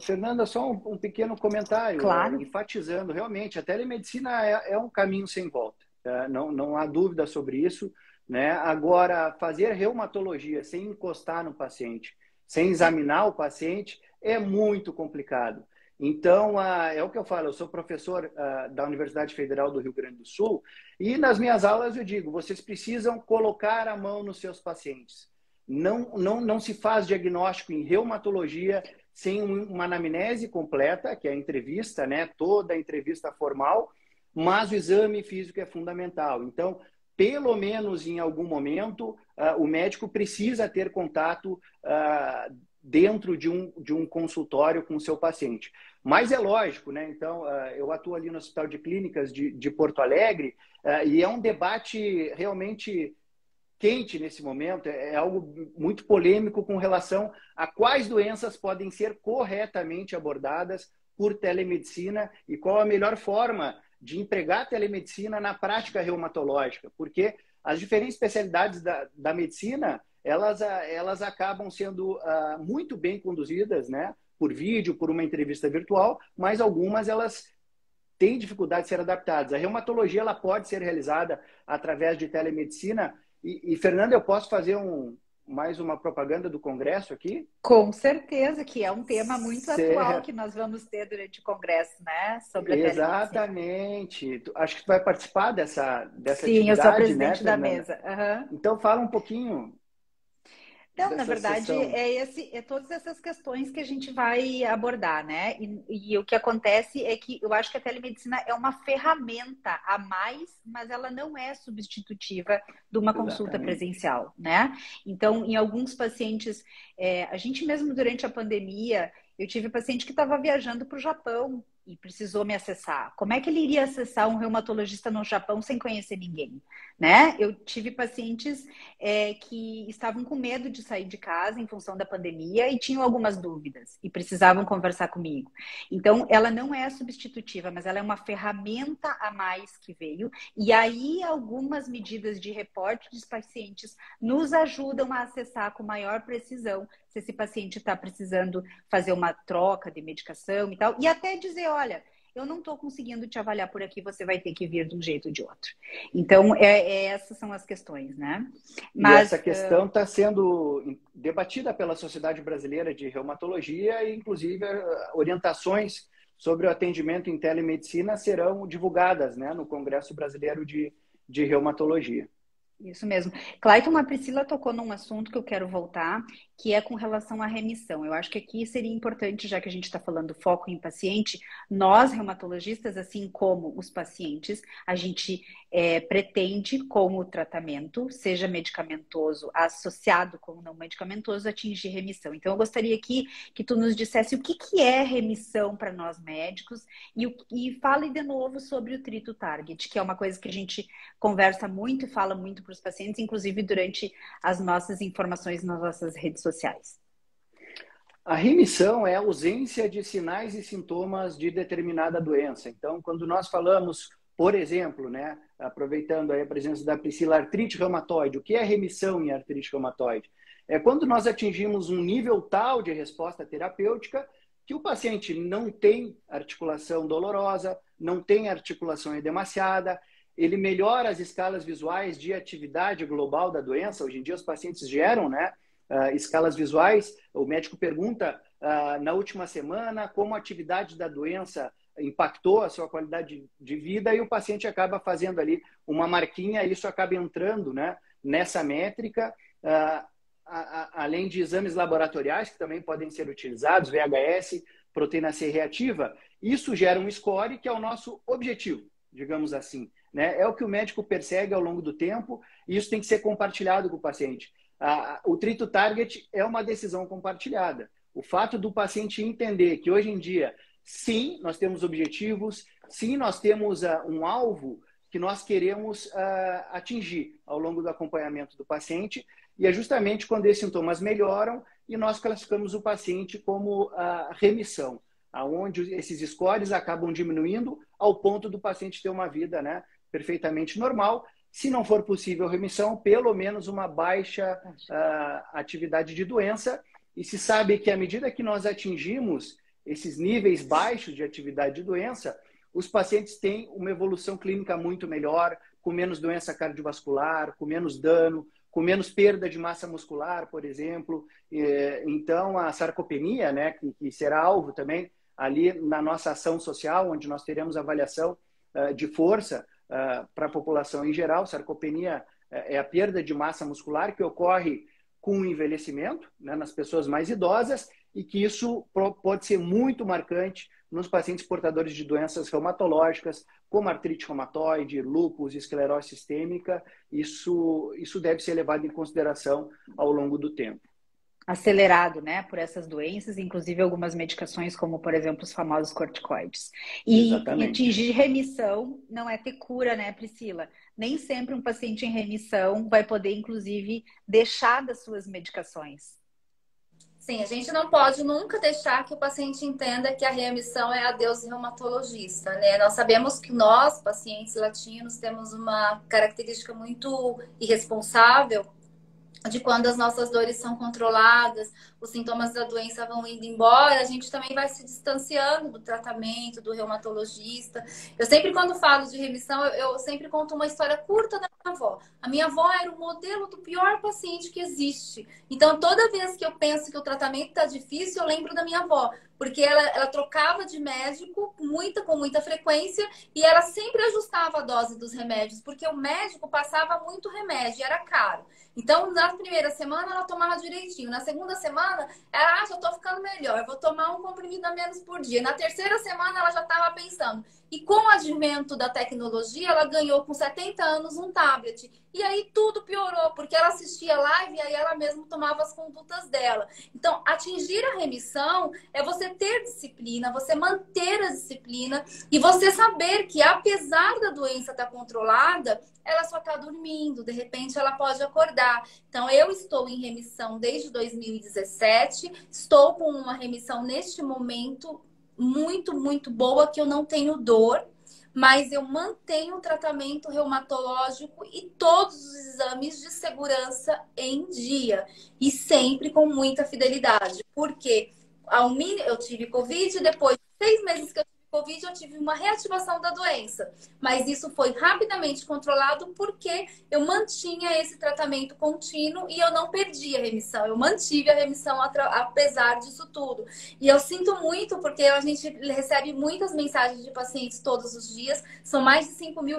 Fernanda, só um pequeno comentário, claro. Enfatizando, realmente, a telemedicina é um caminho sem volta, tá? Não há dúvida sobre isso, né? Agora, fazer reumatologia sem encostar no paciente, sem examinar o paciente, é muito complicado. Então, é o que eu falo, eu sou professor da Universidade Federal do Rio Grande do Sul e nas minhas aulas eu digo, vocês precisam colocar a mão nos seus pacientes. Não se faz diagnóstico em reumatologia sem uma anamnese completa, que é a entrevista, né? Toda a entrevista formal, mas o exame físico é fundamental. Então, pelo menos em algum momento, o médico precisa ter contato dentro de um consultório com o seu paciente. Mas é lógico, né? Então, eu atuo ali no Hospital de Clínicas de Porto Alegre e é um debate realmente quente nesse momento, é algo muito polêmico com relação a quais doenças podem ser corretamente abordadas por telemedicina e qual a melhor forma de empregar a telemedicina na prática reumatológica, porque as diferentes especialidades da medicina, elas acabam sendo muito bem conduzidas, né, por vídeo, por uma entrevista virtual, mas algumas elas têm dificuldade de ser adaptadas. A reumatologia ela pode ser realizada através de telemedicina. E Fernanda, eu posso fazer mais uma propaganda do Congresso aqui? Com certeza, que é um tema muito atual Certo. que nós vamos ter durante o Congresso, né? Sobre a telemedicina. Exatamente. Acho que tu vai participar dessa Sim, eu sou a atividade, né, presidente da Fernanda? mesa. Aham. Então fala um pouquinho Não, na dessa verdade, sessão. é todas essas questões que a gente vai abordar, né? E o que acontece é que eu acho que a telemedicina é uma ferramenta a mais, mas ela não é substitutiva de uma consulta Exatamente. presencial, né? Então, em alguns pacientes, a gente mesmo durante a pandemia, eu tive paciente que estava viajando para o Japão e precisou me acessar. Como é que ele iria acessar um reumatologista no Japão sem conhecer ninguém, né? Eu tive pacientes que estavam com medo de sair de casa em função da pandemia e tinham algumas dúvidas e precisavam conversar comigo. Então, ela não é substitutiva, mas ela é uma ferramenta a mais que veio. E aí, algumas medidas de reporte dos pacientes nos ajudam a acessar com maior precisão se esse paciente está precisando fazer uma troca de medicação e tal. E até dizer, olha, eu não estou conseguindo te avaliar por aqui, você vai ter que vir de um jeito ou de outro. Então, essas são as questões, né? E essa Mas questão está sendo debatida pela Sociedade Brasileira de Reumatologia e, inclusive, orientações sobre o atendimento em telemedicina serão divulgadas, né, no Congresso Brasileiro de Reumatologia. isso mesmo. Clayton, a Priscila tocou num assunto que eu quero voltar, que é com relação à remissão. Eu acho que aqui seria importante, já que a gente está falando foco em paciente, nós, reumatologistas, assim como os pacientes, a gente pretende, com o tratamento, seja medicamentoso, associado com não medicamentoso, atingir remissão. Então, eu gostaria aqui que tu nos dissesse o que é remissão para nós médicos e fale de novo sobre o trito target, que é uma coisa que a gente conversa muito e fala muito para os pacientes, inclusive durante as nossas informações nas nossas redes sociais. A remissão é a ausência de sinais e sintomas de determinada doença. Então, quando nós falamos, por exemplo, né, aproveitando aí a presença da Priscila, artrite reumatoide, o que é remissão em artrite reumatoide? É quando nós atingimos um nível tal de resposta terapêutica que o paciente não tem articulação dolorosa, não tem articulação edemaciada, ele melhora as escalas visuais de atividade global da doença. Hoje em dia os pacientes geram, né, escalas visuais. O médico pergunta na última semana como a atividade da doença impactou a sua qualidade de vida e o paciente acaba fazendo ali uma marquinha e isso acaba entrando, né, nessa métrica, além de exames laboratoriais que também podem ser utilizados, VHS, proteína C reativa. Isso gera um score que é o nosso objetivo, digamos assim, né? É o que o médico persegue ao longo do tempo e isso tem que ser compartilhado com o paciente. O trito target é uma decisão compartilhada. O fato do paciente entender que hoje em dia, sim, nós temos objetivos, sim, nós temos um alvo que nós queremos atingir ao longo do acompanhamento do paciente e é justamente quando esses sintomas melhoram e nós classificamos o paciente como remissão, aonde esses scores acabam diminuindo ao ponto do paciente ter uma vida, né, perfeitamente normal. Se não for possível remissão, pelo menos uma baixa atividade de doença. E se sabe que à medida que nós atingimos esses níveis baixos de atividade de doença, os pacientes têm uma evolução clínica muito melhor, com menos doença cardiovascular, com menos dano, com menos perda de massa muscular, por exemplo. Então, a sarcopenia, né, que será alvo também ali na nossa ação social, onde nós teremos avaliação de força, para a população em geral. Sarcopenia é a perda de massa muscular que ocorre com o envelhecimento, né, nas pessoas mais idosas, e que isso pode ser muito marcante nos pacientes portadores de doenças reumatológicas, como artrite reumatoide, lúpus, esclerose sistêmica. Isso deve ser levado em consideração ao longo do tempo. Acelerado, né, por essas doenças, inclusive algumas medicações, como, por exemplo, os famosos corticoides. E atingir remissão não é ter cura, né, Priscila? Nem sempre um paciente em remissão vai poder, inclusive, deixar das suas medicações. Sim, a gente não pode nunca deixar que o paciente entenda que a remissão é adeus reumatologista, né? Nós sabemos que nós, pacientes latinos, temos uma característica muito irresponsável de quando as nossas dores são controladas, os sintomas da doença vão indo embora, a gente também vai se distanciando do tratamento, do reumatologista. Eu sempre, quando falo de remissão, eu sempre conto uma história curta da minha avó. A minha avó era o modelo do pior paciente que existe. Então, toda vez que eu penso que o tratamento está difícil, eu lembro da minha avó. Porque ela trocava de médico com muita frequência e ela sempre ajustava a dose dos remédios, porque o médico passava muito remédio e era caro. Então, na primeira semana, ela tomava direitinho. Na segunda semana, ela, já tô ficando melhor, eu vou tomar um comprimido a menos por dia. Na terceira semana, ela já estava pensando. E com o advento da tecnologia, ela ganhou com 70 anos um tablet. E aí tudo piorou, porque ela assistia live e aí ela mesma tomava as condutas dela. Então, atingir a remissão é você ter disciplina, você manter a disciplina e você saber que, apesar da doença estar controlada, ela só está dormindo, de repente ela pode acordar. Então, eu estou em remissão desde 2017, estou com uma remissão neste momento muito, muito boa, que eu não tenho dor, mas eu mantenho o tratamento reumatológico e todos os exames de segurança em dia. E sempre com muita fidelidade. Porque eu tive Covid, depois de 6 meses que eu tive Covid, eu tive uma reativação da doença. Mas isso foi rapidamente controlado porque eu mantinha esse tratamento contínuo e eu não perdi a remissão. Eu mantive a remissão apesar disso tudo. E eu sinto muito porque a gente recebe muitas mensagens de pacientes todos os dias. São mais de 5 mil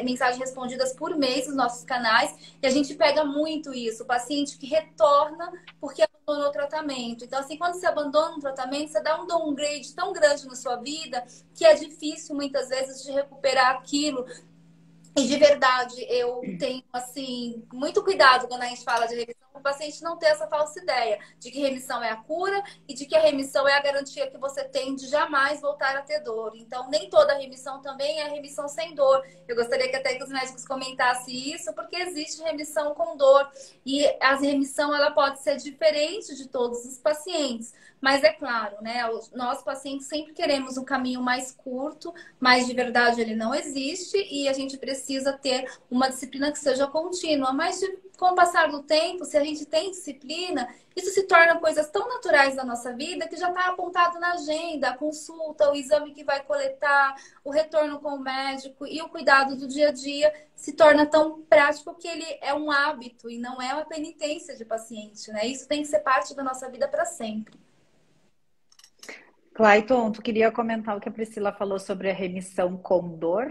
mensagens respondidas por mês nos nossos canais. E a gente pega muito isso. O paciente que retorna porque abandonou o tratamento. Então, assim, quando você abandona um tratamento, você dá um downgrade tão grande na sua vida que é difícil, muitas vezes, de recuperar aquilo. E, de verdade, eu tenho, assim, muito cuidado quando a gente fala de remissão, para o paciente não ter essa falsa ideia de que remissão é a cura e de que a remissão é a garantia que você tem de jamais voltar a ter dor. Então, nem toda remissão também é remissão sem dor. Eu gostaria que até que os médicos comentassem isso, porque existe remissão com dor. E a remissão, ela pode ser diferente de todos os pacientes. Mas é claro, né? Nós pacientes sempre queremos um caminho mais curto, mas de verdade ele não existe e a gente precisa ter uma disciplina que seja contínua. Mas com o passar do tempo, se a gente tem disciplina, isso se torna coisas tão naturais da nossa vida que já está apontado na agenda, a consulta, o exame que vai coletar, o retorno com o médico e o cuidado do dia a dia se torna tão prático que ele é um hábito e não é uma penitência de paciente, né? Isso tem que ser parte da nossa vida para sempre. Clayton, tu queria comentar o que a Priscila falou sobre a remissão com dor?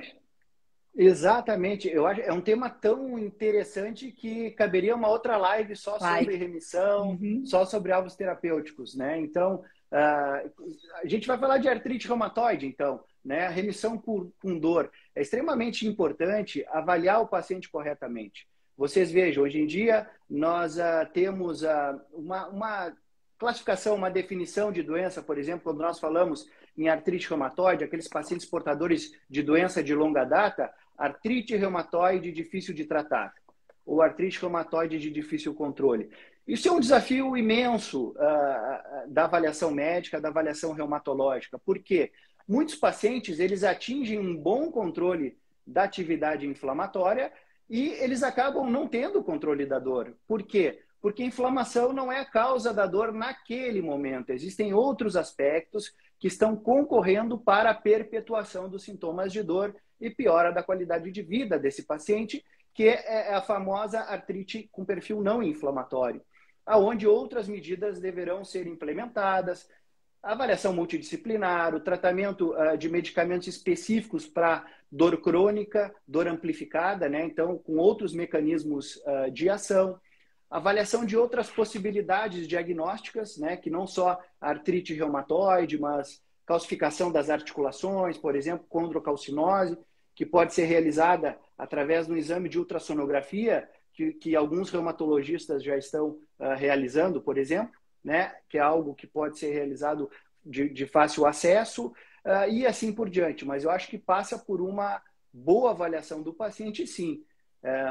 Exatamente. Eu acho é um tema tão interessante que caberia uma outra live só sobre remissão, só sobre alvos terapêuticos, né? Então, a gente vai falar de artrite reumatoide, então, né? A remissão com dor. É extremamente importante avaliar o paciente corretamente. Vocês vejam, hoje em dia, nós temos uma classificação, uma definição de doença, por exemplo, quando nós falamos em artrite reumatoide, aqueles pacientes portadores de doença de longa data, artrite reumatoide difícil de tratar, ou artrite reumatoide de difícil controle. Isso é um desafio imenso da avaliação médica, da avaliação reumatológica. Por quê? Muitos pacientes, eles atingem um bom controle da atividade inflamatória e eles acabam não tendo controle da dor. Por quê? Porque a inflamação não é a causa da dor naquele momento. Existem outros aspectos que estão concorrendo para a perpetuação dos sintomas de dor e piora da qualidade de vida desse paciente, que é a famosa artrite com perfil não inflamatório, aonde outras medidas deverão ser implementadas, a avaliação multidisciplinar, o tratamento de medicamentos específicos para dor crônica, dor amplificada, né? Então, com outros mecanismos de ação, avaliação de outras possibilidades diagnósticas, né, que não só a artrite reumatoide, mas calcificação das articulações, por exemplo, condrocalcinose, que pode ser realizada através do exame de ultrassonografia, que alguns reumatologistas já estão realizando, por exemplo, né, que é algo que pode ser realizado de fácil acesso, e assim por diante. Mas eu acho que passa por uma boa avaliação do paciente, sim.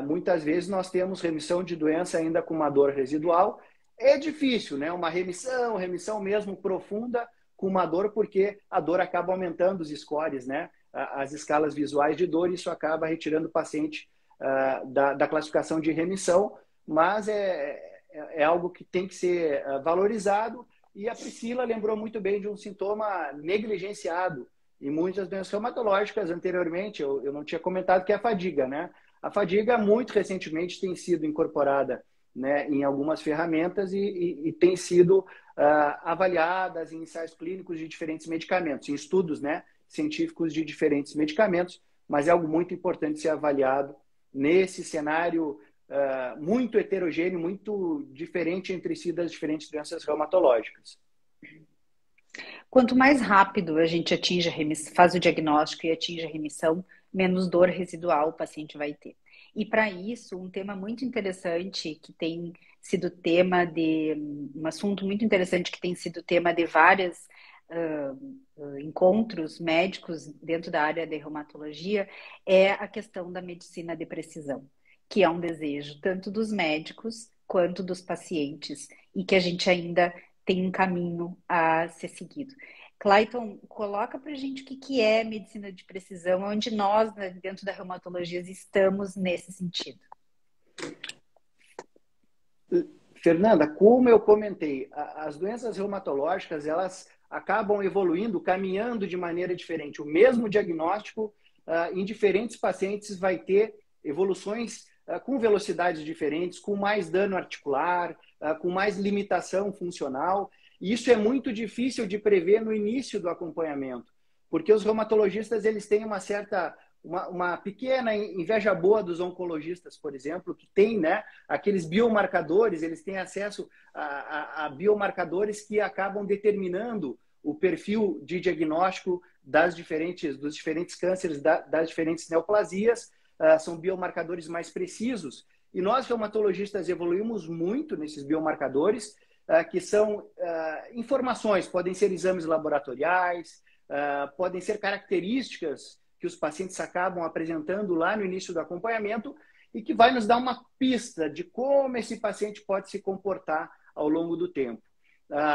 Muitas vezes nós temos remissão de doença ainda com uma dor residual. É difícil, né? Uma remissão mesmo profunda com uma dor, porque a dor acaba aumentando os scores, né? As escalas visuais de dor, isso acaba retirando o paciente da classificação de remissão, mas é algo que tem que ser valorizado. E a Priscila lembrou muito bem de um sintoma negligenciado em muitas doenças reumatológicas anteriormente. Eu não tinha comentado, que é a fadiga, né? A fadiga, muito recentemente, tem sido incorporada, né, em algumas ferramentas e tem sido avaliadas em ensaios clínicos de diferentes medicamentos, em estudos, né, científicos de diferentes medicamentos, mas é algo muito importante ser avaliado nesse cenário muito heterogêneo, muito diferente entre si das diferentes doenças reumatológicas. Quanto mais rápido a gente faz o diagnóstico e atinge a remissão, menos dor residual o paciente vai ter. E para isso, um tema muito interessante que tem sido um assunto muito interessante que tem sido tema de vários encontros médicos dentro da área de reumatologia é a questão da medicina de precisão, que é um desejo tanto dos médicos quanto dos pacientes e que a gente ainda tem um caminho a ser seguido. Clayton, coloca para a gente o que é medicina de precisão, onde nós, dentro da reumatologia, estamos nesse sentido. Fernanda, como eu comentei, as doenças reumatológicas, elas acabam evoluindo, caminhando de maneira diferente. O mesmo diagnóstico, em diferentes pacientes, vai ter evoluções com velocidades diferentes, com mais dano articular, com mais limitação funcional. E isso é muito difícil de prever no início do acompanhamento, porque os reumatologistas eles têm uma pequena inveja boa dos oncologistas, por exemplo, que tem, né, aqueles biomarcadores, eles têm acesso a biomarcadores que acabam determinando o perfil de diagnóstico dos diferentes cânceres, das diferentes neoplasias, são biomarcadores mais precisos. E nós, reumatologistas, evoluímos muito nesses biomarcadores, que são informações, podem ser exames laboratoriais, podem ser características que os pacientes acabam apresentando lá no início do acompanhamento e que vai nos dar uma pista de como esse paciente pode se comportar ao longo do tempo.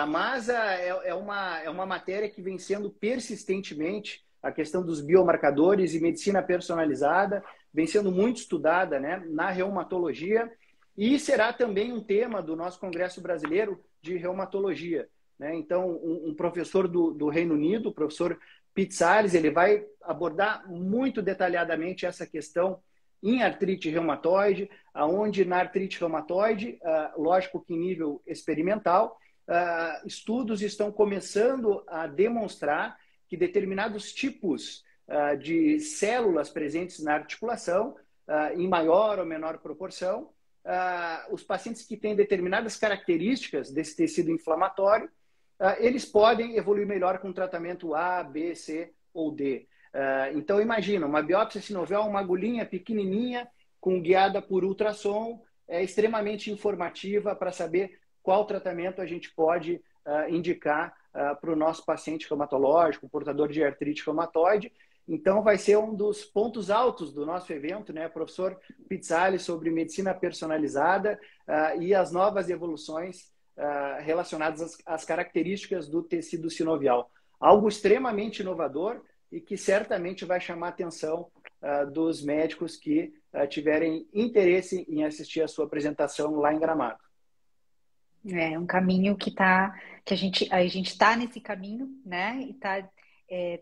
Mas é uma matéria que vem sendo persistentemente, a questão dos biomarcadores e medicina personalizada, vem sendo muito estudada, né, na reumatologia, e será também um tema do nosso Congresso Brasileiro de Reumatologia, né? Então, um professor do Reino Unido, o professor Pizzales, ele vai abordar muito detalhadamente essa questão em artrite reumatoide, onde na artrite reumatoide, lógico que em nível experimental, estudos estão começando a demonstrar que determinados tipos de células presentes na articulação, em maior ou menor proporção, os pacientes que têm determinadas características desse tecido inflamatório, eles podem evoluir melhor com tratamento A, B, C ou D. Então, imagina, uma biópsia sinovial, uma agulhinha pequenininha, guiada por ultrassom, é extremamente informativa para saber qual tratamento a gente pode indicar para o nosso paciente reumatológico, portador de artrite reumatoide. Então, vai ser um dos pontos altos do nosso evento, né, professor Pizzali, sobre medicina personalizada e as novas evoluções relacionadas às características do tecido sinovial. Algo extremamente inovador e que certamente vai chamar a atenção dos médicos que tiverem interesse em assistir a sua apresentação lá em Gramado. É um caminho que a gente está nesse caminho, né? E está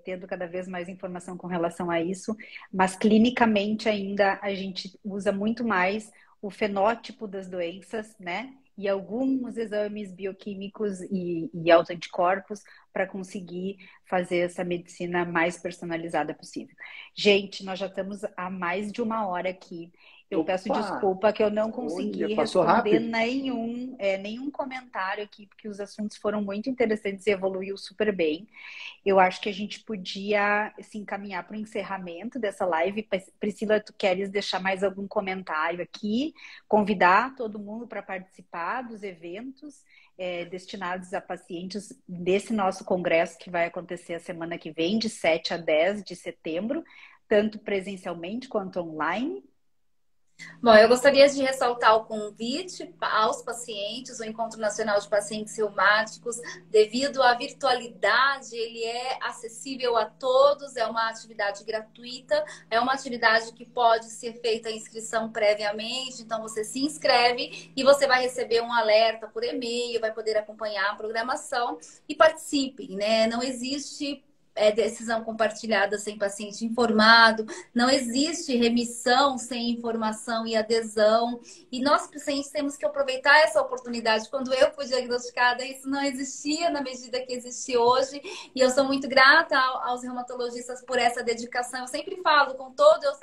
tendo cada vez mais informação com relação a isso, mas clinicamente ainda a gente usa muito mais o fenótipo das doenças, né? E alguns exames bioquímicos e autoanticorpos para conseguir fazer essa medicina mais personalizada possível. Gente, nós já estamos há mais de uma hora aqui. Eu peço desculpa que eu não consegui responder nenhum comentário aqui, porque os assuntos foram muito interessantes e evoluiu super bem. Eu acho que a gente podia se encaminhar para o encerramento dessa live. Priscila, tu queres deixar mais algum comentário aqui? Convidar todo mundo para participar dos eventos destinados a pacientes desse nosso congresso que vai acontecer a semana que vem, de 7 a 10 de setembro, tanto presencialmente quanto online. Bom, eu gostaria de ressaltar o convite aos pacientes, o Encontro Nacional de Pacientes Reumáticos, devido à virtualidade, ele é acessível a todos, é uma atividade gratuita, é uma atividade que pode ser feita a inscrição previamente, então você se inscreve e você vai receber um alerta por e-mail, vai poder acompanhar a programação e participem, né? Não existe decisão compartilhada sem paciente informado, não existe remissão sem informação e adesão. E nós, pacientes, temos que aproveitar essa oportunidade. Quando eu fui diagnosticada, isso não existia na medida que existe hoje. E eu sou muito grata aos reumatologistas por essa dedicação. Eu sempre falo com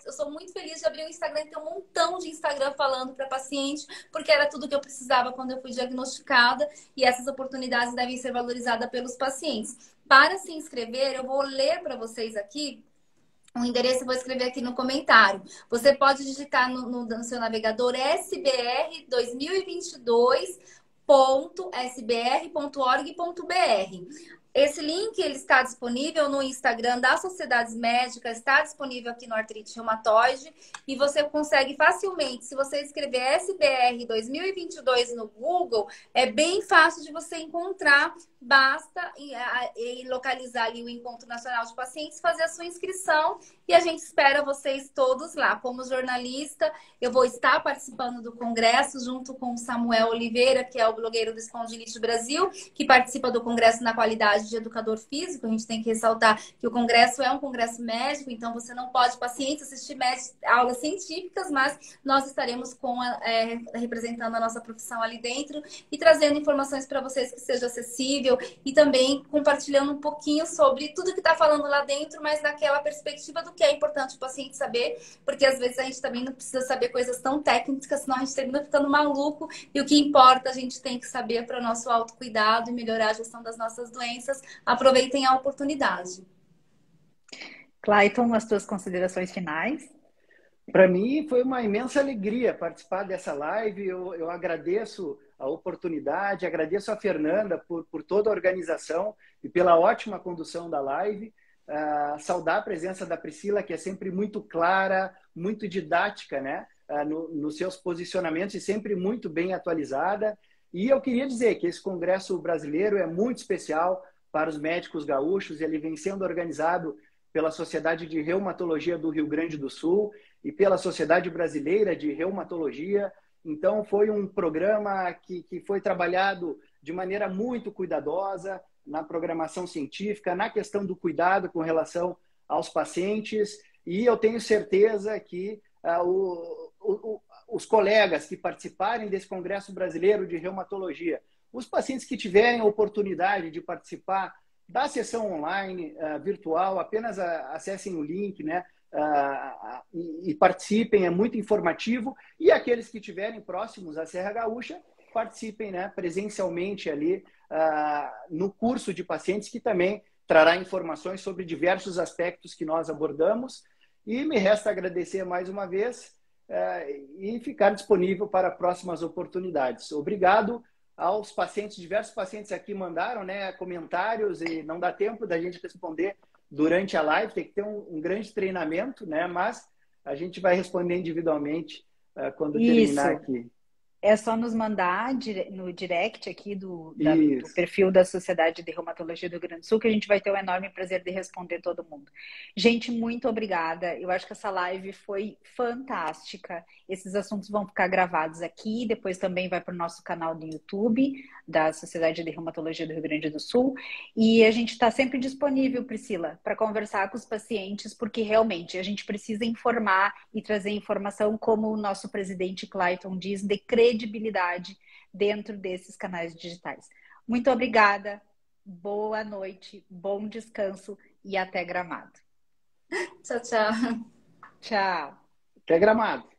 eu sou muito feliz de abrir o Instagram e ter um montão de Instagram falando para paciente, porque era tudo que eu precisava quando eu fui diagnosticada. E essas oportunidades devem ser valorizadas pelos pacientes. Para se inscrever, eu vou ler para vocês aqui o endereço, eu vou escrever aqui no comentário. Você pode digitar no seu navegador sbr2022.sbr.org.br. Esse link ele está disponível no Instagram das Sociedades Médicas, está disponível aqui no Artrite Reumatoide e você consegue facilmente, se você escrever SBR 2022 no Google, é bem fácil de você encontrar. Basta localizar ali o Encontro Nacional de Pacientes, fazer a sua inscrição e a gente espera vocês todos lá. Como jornalista, eu vou estar participando do congresso junto com o Samuel Oliveira, que é o blogueiro do Espondilite Brasil, que participa do congresso na qualidade de educador físico. A gente tem que ressaltar que o congresso é um congresso médico, então você não pode, paciente, assistir aulas científicas, mas nós estaremos representando a nossa profissão ali dentro e trazendo informações para vocês que seja acessível e também compartilhando um pouquinho sobre tudo que está falando lá dentro, mas naquela perspectiva do que é importante o paciente saber, porque às vezes a gente também não precisa saber coisas tão técnicas, senão a gente termina ficando maluco, e o que importa a gente tem que saber para o nosso autocuidado e melhorar a gestão das nossas doenças. Aproveitem a oportunidade. Clayton, as tuas considerações finais? Para mim foi uma imensa alegria participar dessa live. Eu agradeço a oportunidade, agradeço a Fernanda por toda a organização e pela ótima condução da live. Saudar a presença da Priscila, que é sempre muito clara, muito didática, né? Nos seus posicionamentos e sempre muito bem atualizada. E eu queria dizer que esse congresso brasileiro é muito especial para os médicos gaúchos. Ele vem sendo organizado pela Sociedade de Reumatologia do Rio Grande do Sul e pela Sociedade Brasileira de Reumatologia. Então, foi um programa que foi trabalhado de maneira muito cuidadosa na programação científica, na questão do cuidado com relação aos pacientes. E eu tenho certeza que os colegas que participarem desse Congresso Brasileiro de Reumatologia, os pacientes que tiverem a oportunidade de participar da sessão online, virtual, apenas acessem o link, né? E participem, é muito informativo. E aqueles que estiverem próximos à Serra Gaúcha, participem, né, presencialmente ali no curso de pacientes, que também trará informações sobre diversos aspectos que nós abordamos. E me resta agradecer mais uma vez e ficar disponível para próximas oportunidades. Obrigado aos pacientes, diversos pacientes aqui mandaram, né, comentários e não dá tempo da gente responder durante a live, tem que ter um grande treinamento, né, mas a gente vai responder individualmente quando terminar aqui. É só nos mandar no direct aqui do perfil da Sociedade de Reumatologia do Rio Grande do Sul, que a gente vai ter o enorme prazer de responder todo mundo. Gente, muito obrigada. Eu acho que essa live foi fantástica. Esses assuntos vão ficar gravados aqui, depois também vai para o nosso canal do YouTube, da Sociedade de Reumatologia do Rio Grande do Sul. E a gente está sempre disponível, Priscila, para conversar com os pacientes, porque realmente a gente precisa informar e trazer informação, como o nosso presidente Clayton diz, de credibilidade dentro desses canais digitais. Muito obrigada, boa noite, bom descanso e até Gramado. Tchau, tchau. Tchau. Até Gramado.